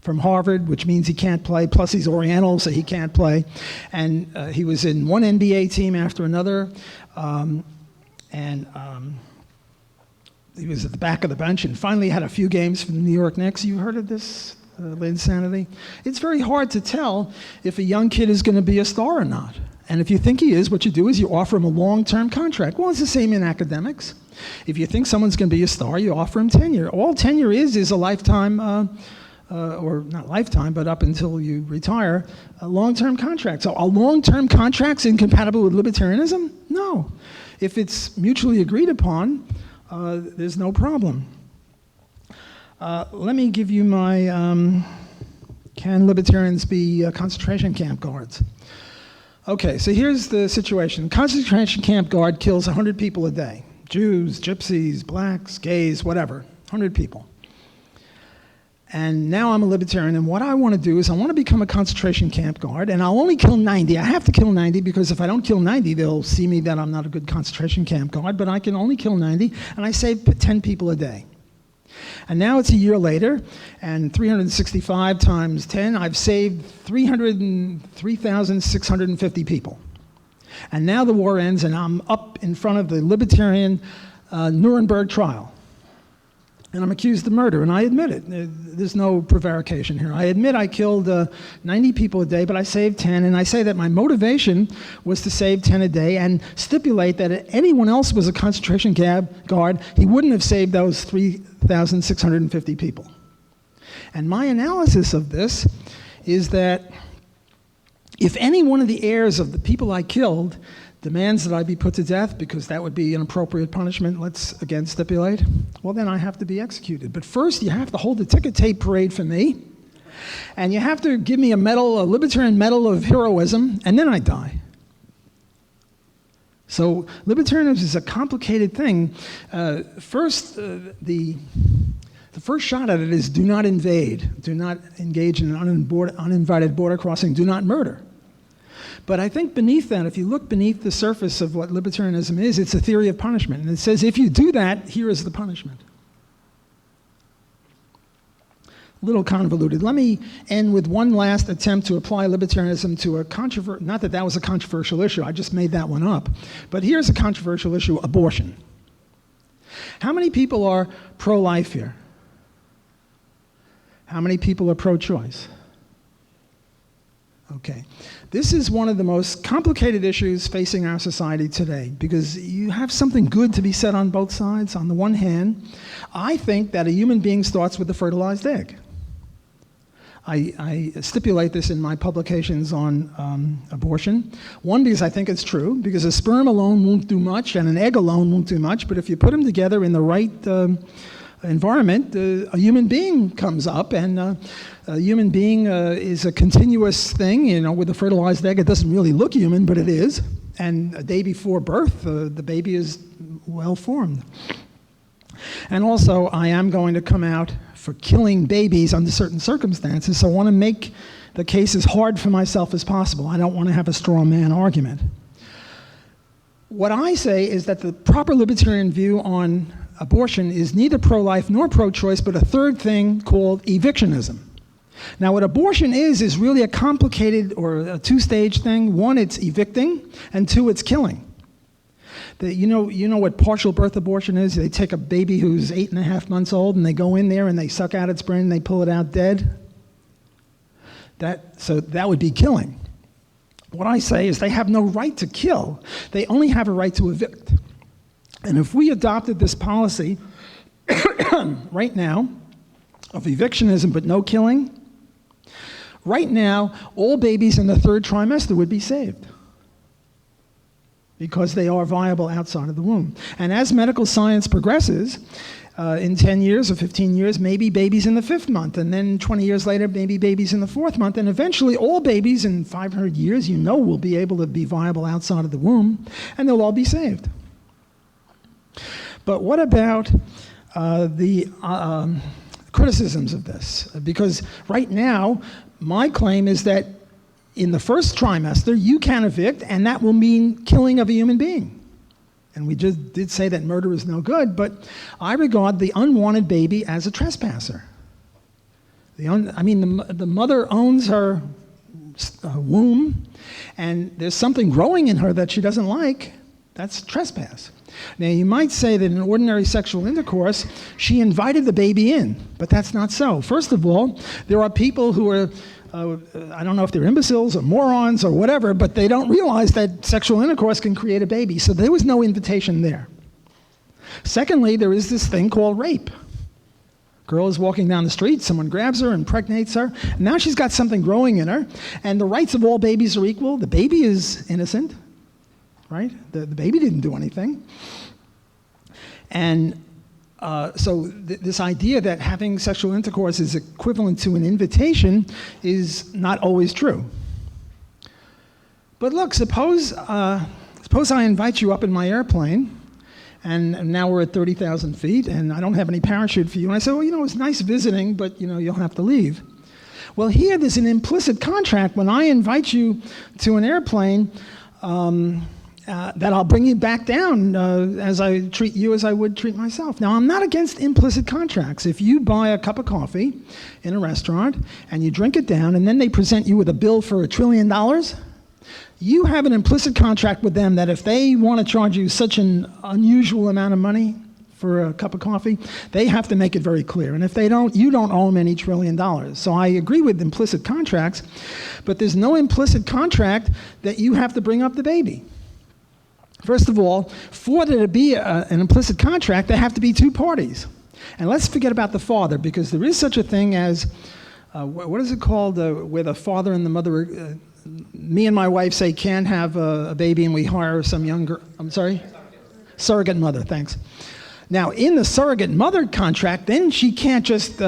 from Harvard, which means he can't play, plus he's Oriental, so he can't play. And he was in one NBA team after another, he was at the back of the bench and finally had a few games for the New York Knicks. You heard of this, Linsanity? It's very hard to tell if a young kid is going to be a star or not. And if you think he is, what you do is you offer him a long-term contract. Well, it's the same in academics. If you think someone's going to be a star, you offer him tenure. All tenure is a lifetime, or not lifetime, but up until you retire, a long-term contract. So are long-term contracts incompatible with libertarianism? No. If it's mutually agreed upon, there's no problem. Let me give you my, can libertarians be concentration camp guards? Okay, so here's the situation. Concentration camp guard kills 100 people a day. Jews, gypsies, blacks, gays, whatever, 100 people. And now I'm a libertarian, and what I want to do is I want to become a concentration camp guard, and I'll only kill 90. I have to kill 90 because if I don't kill 90, they'll see me that I'm not a good concentration camp guard, but I can only kill 90, and I save 10 people a day. And now it's a year later, and 365 times 10, I've saved 303,650 people. And now the war ends, and I'm up in front of the libertarian Nuremberg trial. And I'm accused of murder, and I admit it. There's no prevarication here. I admit I killed 90 people a day, but I saved 10, and I say that my motivation was to save 10 a day and stipulate that if anyone else was a concentration camp guard, he wouldn't have saved those 3,650 people. And my analysis of this is that if any one of the heirs of the people I killed demands that I be put to death because that would be an appropriate punishment, let's again stipulate, well then I have to be executed. But first you have to hold a ticker tape parade for me, and you have to give me a medal, a libertarian medal of heroism, and then I die. So libertarianism is a complicated thing. The first shot at it is do not invade, do not engage in an uninvited border crossing, do not murder. But I think beneath that, if you look beneath the surface of what libertarianism is, it's a theory of punishment. And it says if you do that, here is the punishment. A little convoluted. Let me end with one last attempt to apply libertarianism to a controversial, not that that was a controversial issue, I just made that one up. But here's a controversial issue, abortion. How many people are pro-life here? How many people are pro-choice? Okay. This is one of the most complicated issues facing our society today because you have something good to be said on both sides. On the one hand, I think that a human being starts with a fertilized egg. I stipulate this in my publications on abortion. One, because I think it's true, because a sperm alone won't do much and an egg alone won't do much, but if you put them together in the right environment, a human being comes up, and a human being is a continuous thing. You know, with a fertilized egg, it doesn't really look human, but it is. And a day before birth, the baby is well formed. And also, I am going to come out for killing babies under certain circumstances, so I want to make the case as hard for myself as possible. I don't want to have a straw man argument. What I say is that the proper libertarian view on abortion is neither pro-life nor pro-choice, but a third thing called evictionism. Now, what abortion is really a complicated or a two-stage thing. One, it's evicting, and two, it's killing. You know what partial birth abortion is? They take a baby who's 8.5 months old, and they go in there and they suck out its brain and they pull it out dead. So that would be killing. What I say is they have no right to kill. They only have a right to evict. And if we adopted this policy right now of evictionism but no killing, right now all babies in the third trimester would be saved because they are viable outside of the womb. And as medical science progresses, in 10 years or 15 years, maybe babies in the 5th month, and then 20 years later, maybe babies in the 4th month, and eventually all babies in 500 years, will be able to be viable outside of the womb, and they'll all be saved. But what about the criticisms of this? Because right now, my claim is that in the first trimester, you can evict, and that will mean killing of a human being. And we just did say that murder is no good, but I regard the unwanted baby as a trespasser. The mother owns her womb, and there's something growing in her that she doesn't like. That's trespass. Now, you might say that in ordinary sexual intercourse, she invited the baby in, but that's not so. First of all, there are people who are, I don't know if they're imbeciles or morons or whatever, but they don't realize that sexual intercourse can create a baby, so there was no invitation there. Secondly, there is this thing called rape. Girl is walking down the street, someone grabs her, impregnates her, and now she's got something growing in her, and the rights of all babies are equal. The baby is innocent. Right? The baby didn't do anything. And so this idea that having sexual intercourse is equivalent to an invitation is not always true. But look, suppose I invite you up in my airplane, And now we're at 30,000 feet, and I don't have any parachute for you. And I said, well, you know, it's nice visiting, but, you know, you'll have to leave. Well, here there's an implicit contract. When I invite you to an airplane, that I'll bring you back down as I treat you as I would treat myself. Now, I'm not against implicit contracts. If you buy a cup of coffee in a restaurant and you drink it down and then they present you with a bill for $1 trillion, you have an implicit contract with them that if they want to charge you such an unusual amount of money for a cup of coffee, they have to make it very clear. And if they don't, you don't owe them any $1 trillion. So I agree with implicit contracts, but there's no implicit contract that you have to bring up the baby. First of all, for there to be an implicit contract, there have to be two parties. And let's forget about the father, because there is such a thing as, what is it called, where the father and the mother, me and my wife say can't have a baby and we hire some younger, I'm sorry? Surrogate mother, thanks. Now, in the surrogate mother contract, then she can't just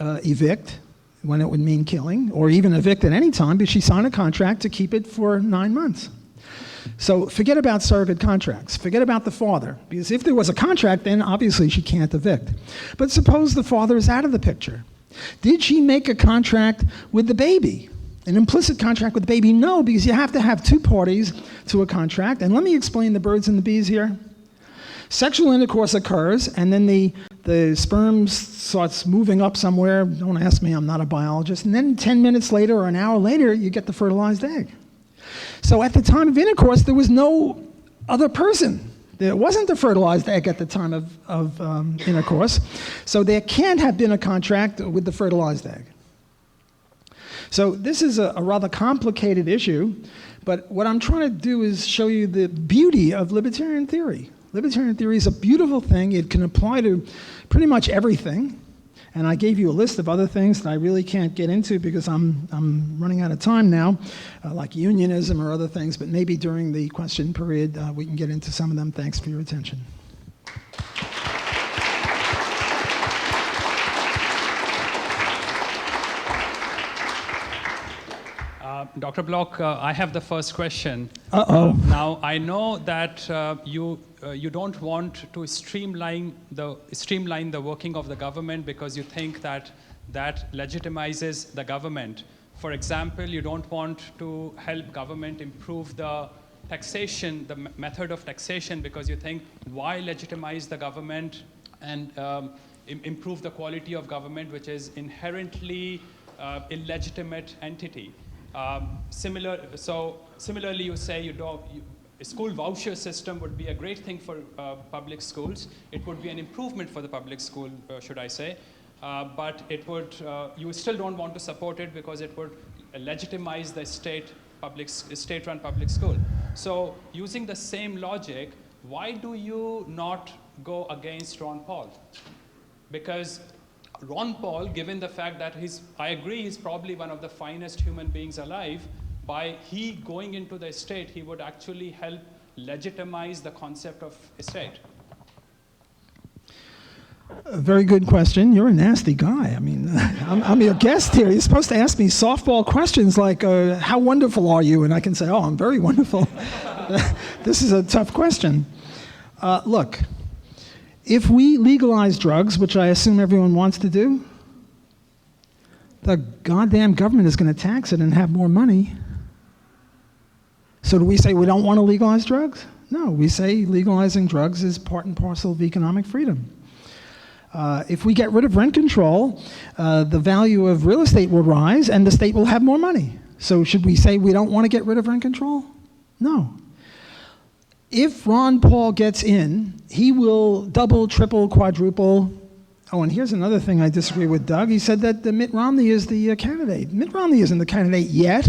evict when it would mean killing, or even evict at any time, but she signed a contract to keep it for 9 months. So forget about surrogate contracts. Forget about the father. Because if there was a contract, then obviously she can't evict. But suppose the father is out of the picture. Did she make a contract with the baby? An implicit contract with the baby? No, because you have to have two parties to a contract. And let me explain the birds and the bees here. Sexual intercourse occurs, and then the sperm starts moving up somewhere. Don't ask me, I'm not a biologist. And then 10 minutes later or an hour later, you get the fertilized egg. So at the time of intercourse, there was no other person. There wasn't a fertilized egg at the time of intercourse. So there can't have been a contract with the fertilized egg. So this is a rather complicated issue, but what I'm trying to do is show you the beauty of libertarian theory. Libertarian theory is a beautiful thing. It can apply to pretty much everything. And I gave you a list of other things that I really can't get into because I'm running out of time now, like unionism or other things, but maybe during the question period we can get into some of them. Thanks for your attention. Dr. Block, I have the first question. Uh-oh. Now, I know that you don't want to streamline the working of the government because you think that legitimizes the government. For example, you don't want to help government improve the taxation, the method of taxation, because you think why legitimize the government and improve the quality of government, which is inherently illegitimate entity. Similarly, you say a school voucher system would be a great thing for public schools. It would be an improvement for the public school, should I say. But it would, you still don't want to support it because it would legitimize the state-run public school. So using the same logic, why do you not go against Ron Paul? Because Ron Paul, given the fact that I agree he's probably one of the finest human beings alive, by he going into the estate, he would actually help legitimize the concept of estate. A very good question. You're a nasty guy. I mean, I'm your guest here. You're supposed to ask me softball questions like, how wonderful are you? And I can say, oh, I'm very wonderful. This is a tough question. Look. If we legalize drugs, which I assume everyone wants to do, the goddamn government is going to tax it and have more money. So do we say we don't want to legalize drugs? No, we say legalizing drugs is part and parcel of economic freedom. If we get rid of rent control, the value of real estate will rise and the state will have more money. So should we say we don't want to get rid of rent control? No. If Ron Paul gets in, he will double, triple, quadruple. Oh, and here's another thing I disagree with Doug. He said that Mitt Romney is the candidate. Mitt Romney isn't the candidate yet.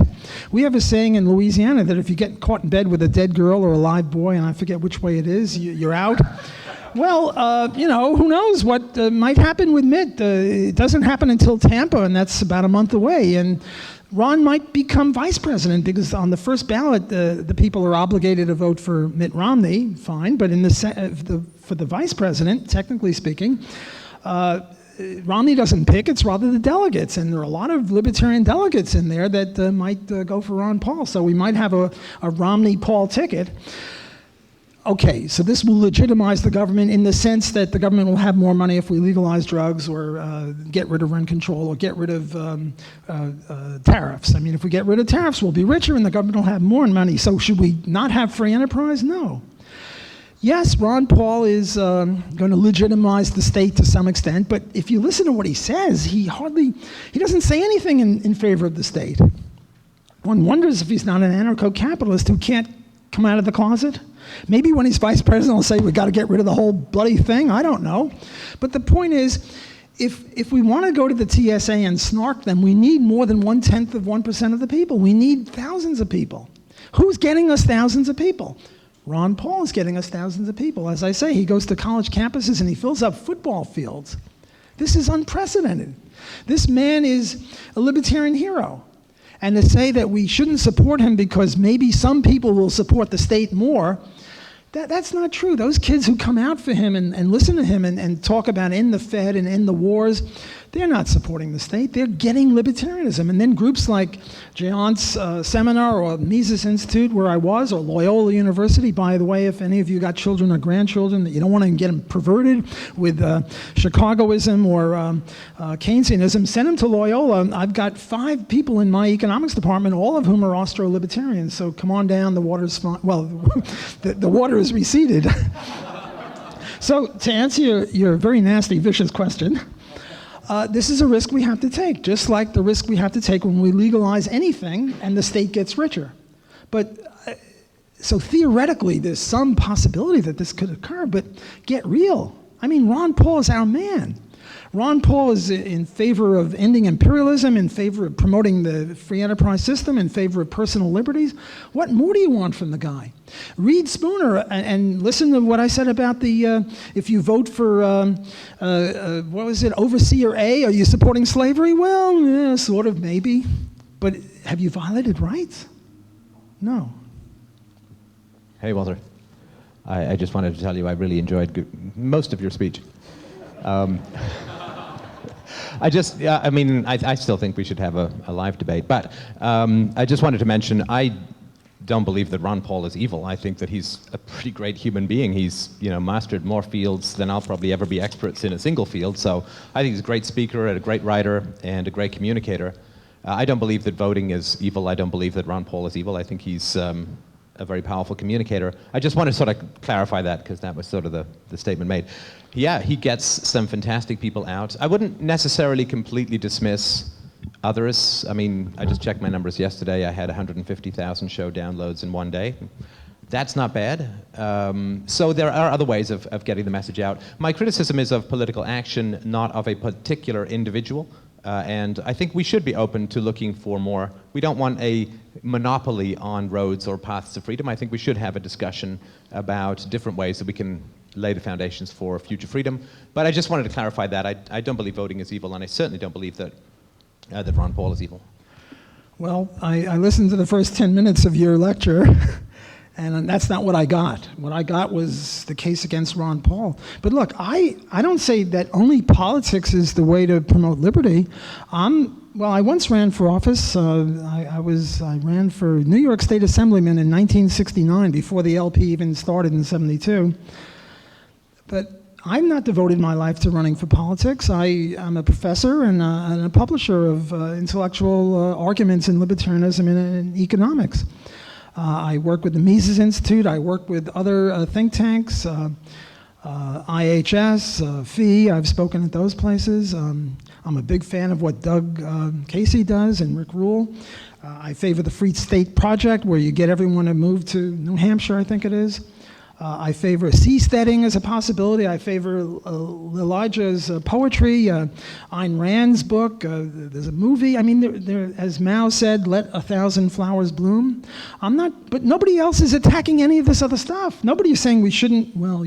We have a saying in Louisiana that if you get caught in bed with a dead girl or a live boy, and I forget which way it is, you're out. Well, who knows what might happen with Mitt. It doesn't happen until Tampa, and that's about a month away. And Ron might become vice president because on the first ballot, the people are obligated to vote for Mitt Romney, fine. But for the vice president, technically speaking, Romney doesn't pick, it's rather the delegates. And there are a lot of libertarian delegates in there that might go for Ron Paul. So we might have a Romney-Paul ticket. okay, so this will legitimize the government in the sense that the government will have more money if we legalize drugs or get rid of rent control or get rid of tariffs. I mean, if we get rid of tariffs, we'll be richer and the government will have more money. So should we not have free enterprise? No. Yes, Ron Paul is going to legitimize the state to some extent, but if you listen to what he says, he doesn't say anything in favor of the state. One wonders if he's not an anarcho-capitalist who can't come out of the closet. Maybe when he's vice president, he'll say, we've got to get rid of the whole bloody thing. I don't know. But the point is, if we want to go to the TSA and snark them, we need more than 0.1% of the people. We need thousands of people. Who's getting us thousands of people? Ron Paul is getting us thousands of people. As I say, he goes to college campuses and he fills up football fields. This is unprecedented. This man is a libertarian hero. And to say that we shouldn't support him because maybe some people will support the state more, that's not true. Those kids who come out for him and listen to him and talk about end the Fed and end the wars, they're not supporting the state. They're getting libertarianism. And then groups like Jean's seminar or Mises Institute, where I was, or Loyola University, by the way, if any of you got children or grandchildren that you don't want to get them perverted with Chicagoism or Keynesianism, send them to Loyola. I've got 5 people in my economics department, all of whom are Austro-libertarians. So come on down, the water's fine. Well, the water is receded. So to answer your very nasty, vicious question, this is a risk we have to take, just like the risk we have to take when we legalize anything and the state gets richer. But so theoretically, there's some possibility that this could occur, but get real. I mean, Ron Paul is our man. Ron Paul is in favor of ending imperialism, in favor of promoting the free enterprise system, in favor of personal liberties. What more do you want from the guy? Read Spooner and listen to what I said about the, if you vote for, what was it, Overseer A, are you supporting slavery? Well, yeah, sort of, maybe. But have you violated rights? No. Hey, Walter. I just wanted to tell you I really enjoyed most of your speech. I still think we should have a live debate, but I just wanted to mention, I don't believe that Ron Paul is evil. I think that he's a pretty great human being. He's, mastered more fields than I'll probably ever be experts in a single field, so I think he's a great speaker and a great writer and a great communicator. I don't believe that voting is evil. I don't believe that Ron Paul is evil. I think he's a very powerful communicator. I just want to sort of clarify that because that was sort of the statement made. Yeah, he gets some fantastic people out. I wouldn't necessarily completely dismiss others. I mean, I just checked my numbers yesterday. I had 150,000 show downloads in one day. That's not bad. So there are other ways of getting the message out. My criticism is of political action, not of a particular individual. And I think we should be open to looking for more. We don't want a monopoly on roads or paths to freedom. I think we should have a discussion about different ways that we can lay the foundations for future freedom. But I just wanted to clarify that. I don't believe voting is evil, and I certainly don't believe that Ron Paul is evil. Well, I listened to the first 10 minutes of your lecture, and that's not what I got. What I got was the case against Ron Paul. But look, I don't say that only politics is the way to promote liberty. Well, I once ran for office. I ran for New York State Assemblyman in 1969, before the LP even started in '72. But I've not devoted my life to running for politics. I'm a professor and a publisher of intellectual arguments in libertarianism and economics. I work with the Mises Institute. I work with other think tanks, IHS, FEE. I've spoken at those places. I'm a big fan of what Doug Casey does and Rick Rule. I favor the Free State Project, where you get everyone to move to New Hampshire, I think it is. I favor seasteading as a possibility. I favor Lilija's poetry, Ayn Rand's book. There's a movie. I mean, as Mao said, let 1,000 flowers bloom. But nobody else is attacking any of this other stuff. Nobody is saying we shouldn't, well,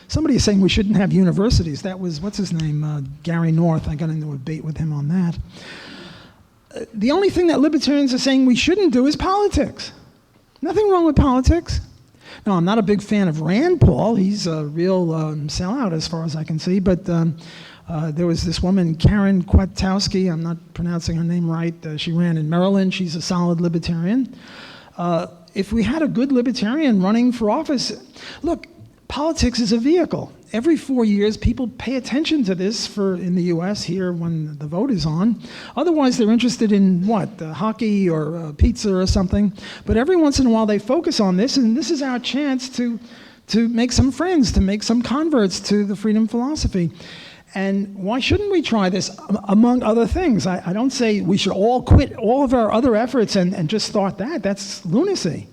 somebody is saying we shouldn't have universities. That was, what's his name, Gary North. I got into a debate with him on that. The only thing that libertarians are saying we shouldn't do is politics. Nothing wrong with politics. No, I'm not a big fan of Rand Paul. He's a real sellout as far as I can see. But there was this woman, Karen Kwiatkowski. I'm not pronouncing her name right. She ran in Maryland. She's a solid libertarian. if we had a good libertarian running for office, look, politics is a vehicle. Every 4 years, people pay attention to this in the US here when the vote is on. Otherwise, they're interested in what? Hockey or pizza or something. But every once in a while, they focus on this, and this is our chance to make some friends, to make some converts to the freedom philosophy. And why shouldn't we try this, among other things? I don't say we should all quit all of our other efforts and just start that. That's lunacy.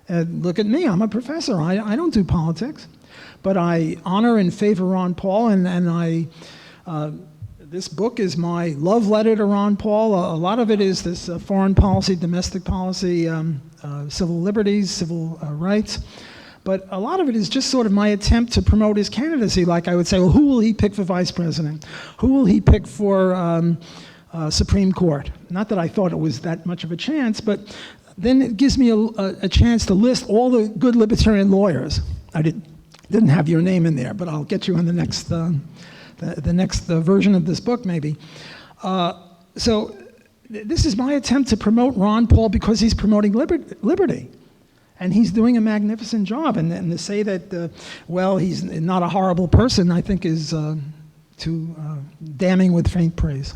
Look at me, I'm a professor. I don't do politics. But I honor and favor Ron Paul, and this book is my love letter to Ron Paul. A lot of it is this foreign policy, domestic policy, civil liberties, civil rights. But a lot of it is just sort of my attempt to promote his candidacy. Like I would say, well, who will he pick for vice president? Who will he pick for Supreme Court? Not that I thought it was that much of a chance, but then it gives me a chance to list all the good libertarian lawyers. I didn't have your name in there, but I'll get you on the next version of this book, maybe. So this is my attempt to promote Ron Paul because he's promoting liberty. And he's doing a magnificent job. And to say that, well, he's not a horrible person, I think is too damning with faint praise.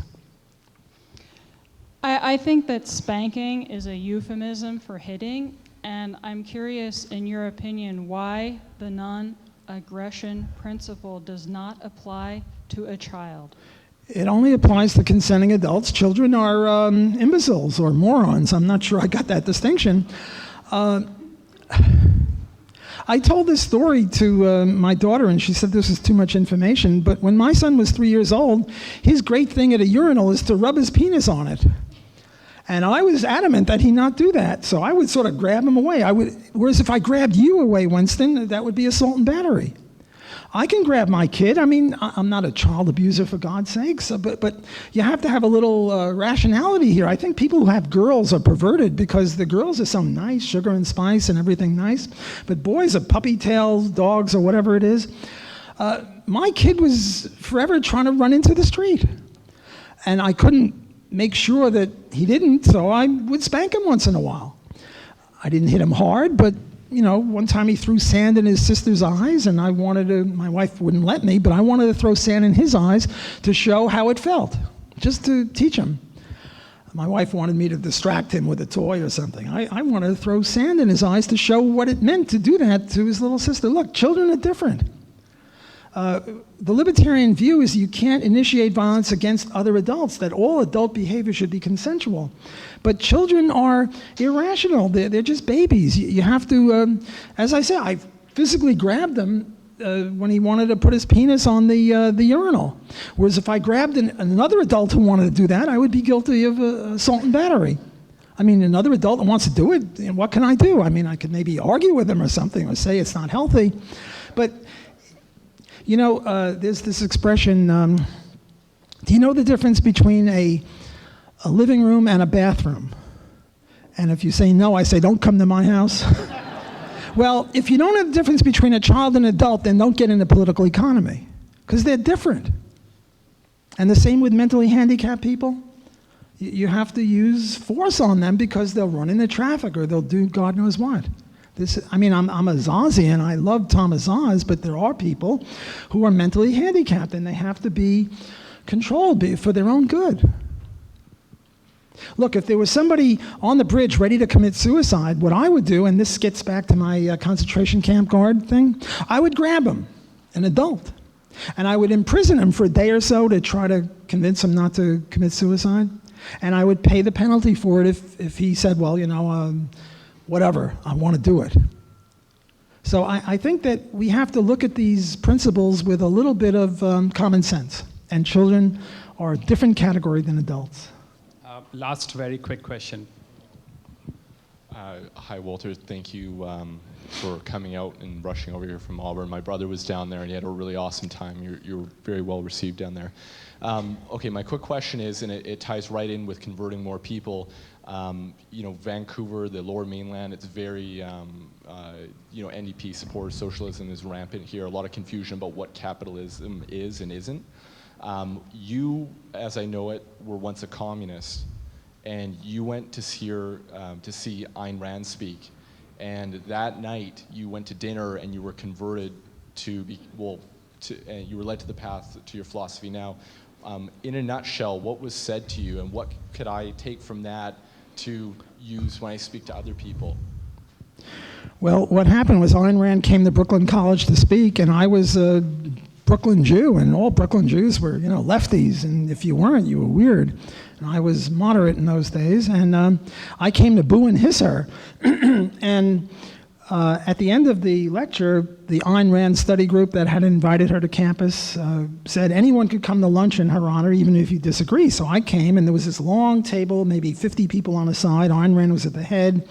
I think that spanking is a euphemism for hitting. And I'm curious, in your opinion, why the non-aggression principle does not apply to a child? It only applies to consenting adults. Children are imbeciles or morons. I'm not sure I got that distinction. I told this story to my daughter, and she said this is too much information, but when my son was 3 years old, his great thing at a urinal is to rub his penis on it. And I was adamant that he not do that, so I would sort of grab him away. Whereas if I grabbed you away, Winston, that would be assault and battery. I can grab my kid. I mean, I'm not a child abuser, for God's sakes, but you have to have a little rationality here. I think people who have girls are perverted because the girls are so nice, sugar and spice and everything nice, but boys are puppy tails, dogs, or whatever it is. My kid was forever trying to run into the street, and I couldn't make sure that he didn't, so I would spank him once in a while. I didn't hit him hard, but you know, one time he threw sand in his sister's eyes, and I wanted to, my wife wouldn't let me, but I wanted to throw sand in his eyes to show how it felt, just to teach him. My wife wanted me to distract him with a toy or something. I wanted to throw sand in his eyes to show what it meant to do that to his little sister. Look, children are different. The libertarian view is you can't initiate violence against other adults, that all adult behavior should be consensual. But children are irrational. They're just babies. You have to, as I said, I physically grabbed him when he wanted to put his penis on the urinal. Whereas if I grabbed another adult who wanted to do that, I would be guilty of assault and battery. I mean, another adult that wants to do it, what can I do? I mean, I could maybe argue with him or something or say it's not healthy. But you know, there's this expression, do you know the difference between a living room and a bathroom? And if you say no, I say, don't come to my house. Well, if you don't know the difference between a child and an adult, then don't get into political economy, because they're different. And the same with mentally handicapped people. You have to use force on them because they'll run into traffic or they'll do God knows what. I'm a Zazian, I love Thomas Zaz, but there are people who are mentally handicapped and they have to be controlled for their own good. Look, if there was somebody on the bridge ready to commit suicide, what I would do, and this gets back to my concentration camp guard thing, I would grab him, an adult, and I would imprison him for a day or so to try to convince him not to commit suicide, and I would pay the penalty for it if he said, well, you know, whatever, I want to do it. So I think that we have to look at these principles with a little bit of common sense. And children are a different category than adults. Last very quick question. Hi, Walter. Thank you for coming out and rushing over here from Auburn. My brother was down there and he had a really awesome time. You're very well received down there. Okay, my quick question is, and it ties right in with converting more people. You know, Vancouver, the Lower Mainland, it's very, you know, NDP supporters, socialism is rampant here. A lot of confusion about what capitalism is and isn't. You, as I know it, were once a communist, and you went to see Ayn Rand speak, and that night you went to dinner and you were converted to be, you were led to the path to your philosophy now. In a nutshell, what was said to you, and what could I take from that to use when I speak to other people? Well, what happened was Ayn Rand came to Brooklyn College to speak, and I was a Brooklyn Jew, and all Brooklyn Jews were, lefties, and if you weren't, you were weird. And I was moderate in those days, and I came to boo and hiss her. And at the end of the lecture, the Ayn Rand study group that had invited her to campus said anyone could come to lunch in her honor, even if you disagree. So I came, and there was this long table, maybe 50 people on the side. Ayn Rand was at the head,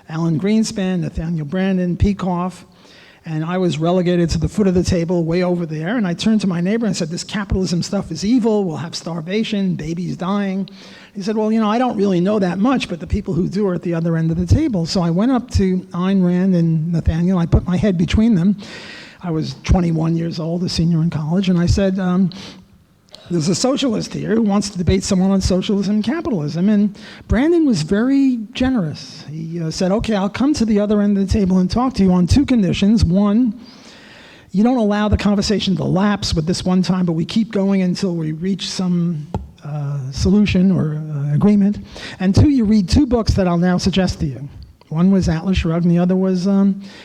Alan Greenspan, Nathaniel Branden, Peikoff, and I was relegated to the foot of the table, way over there. And I turned to my neighbor and said, this capitalism stuff is evil, we'll have starvation, babies dying. He said, well, I don't really know that much, but the people who do are at the other end of the table. So I went up to Ayn Rand and Nathaniel, I put my head between them. I was 21 years old, a senior in college, and I said, there's a socialist here who wants to debate someone on socialism and capitalism. And Branden was very generous. He said, okay, I'll come to the other end of the table and talk to you on two conditions. One, you don't allow the conversation to lapse with this one time, but we keep going until we reach some solution or agreement. And two, you read two books that I'll now suggest to you. One was Atlas Shrugged, and the other was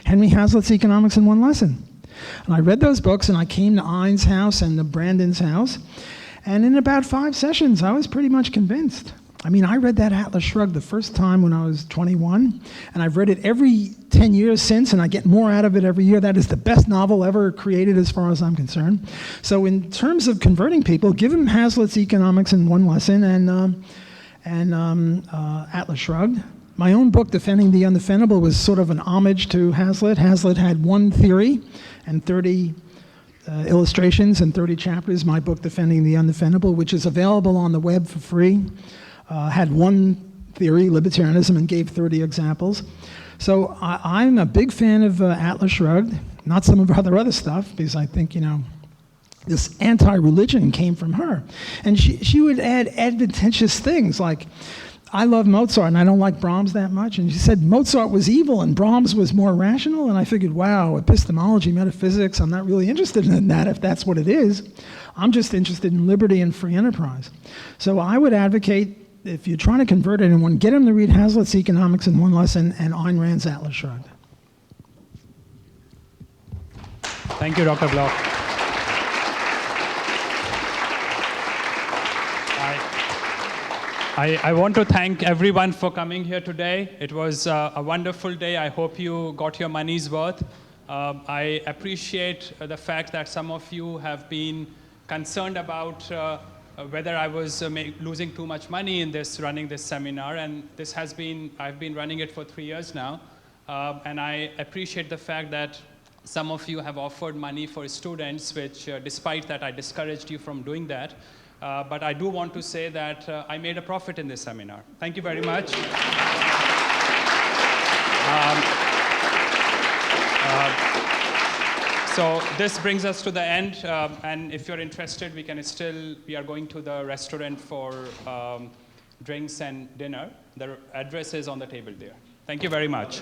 Henry Hazlitt's Economics in One Lesson. And I read those books, and I came to Ayn's house and to Branden's house, and in about 5 sessions, I was pretty much convinced. I read that Atlas Shrugged the first time when I was 21, and I've read it every 10 years since, and I get more out of it every year. That is the best novel ever created as far as I'm concerned. So in terms of converting people, give them Hazlitt's Economics in One Lesson and Atlas Shrugged. My own book, Defending the Undefendable, was sort of an homage to Hazlitt. Hazlitt had one theory and 30 illustrations and 30 chapters. My book, Defending the Undefendable, which is available on the web for free, had one theory, libertarianism, and gave 30 examples. So I'm a big fan of Atlas Shrugged, not some of her other stuff, because I think, this anti-religion came from her. And she would add adventitious things like, I love Mozart and I don't like Brahms that much. And she said Mozart was evil and Brahms was more rational. And I figured, wow, epistemology, metaphysics, I'm not really interested in that if that's what it is. I'm just interested in liberty and free enterprise. So I would advocate, if you're trying to convert anyone, get them to read Hazlitt's Economics in One Lesson and Ayn Rand's Atlas Shrugged. Thank you, Dr. Block. I want to thank everyone for coming here today. It was a wonderful day. I hope you got your money's worth. I appreciate the fact that some of you have been concerned about whether I was losing too much money in running this seminar, and I've been running it for 3 years now. And I appreciate the fact that some of you have offered money for students, which despite that I discouraged you from doing that. But I do want to say that I made a profit in this seminar. Thank you very much. So this brings us to the end. And if you're interested, we are going to the restaurant for drinks and dinner. The address is on the table there. Thank you very much.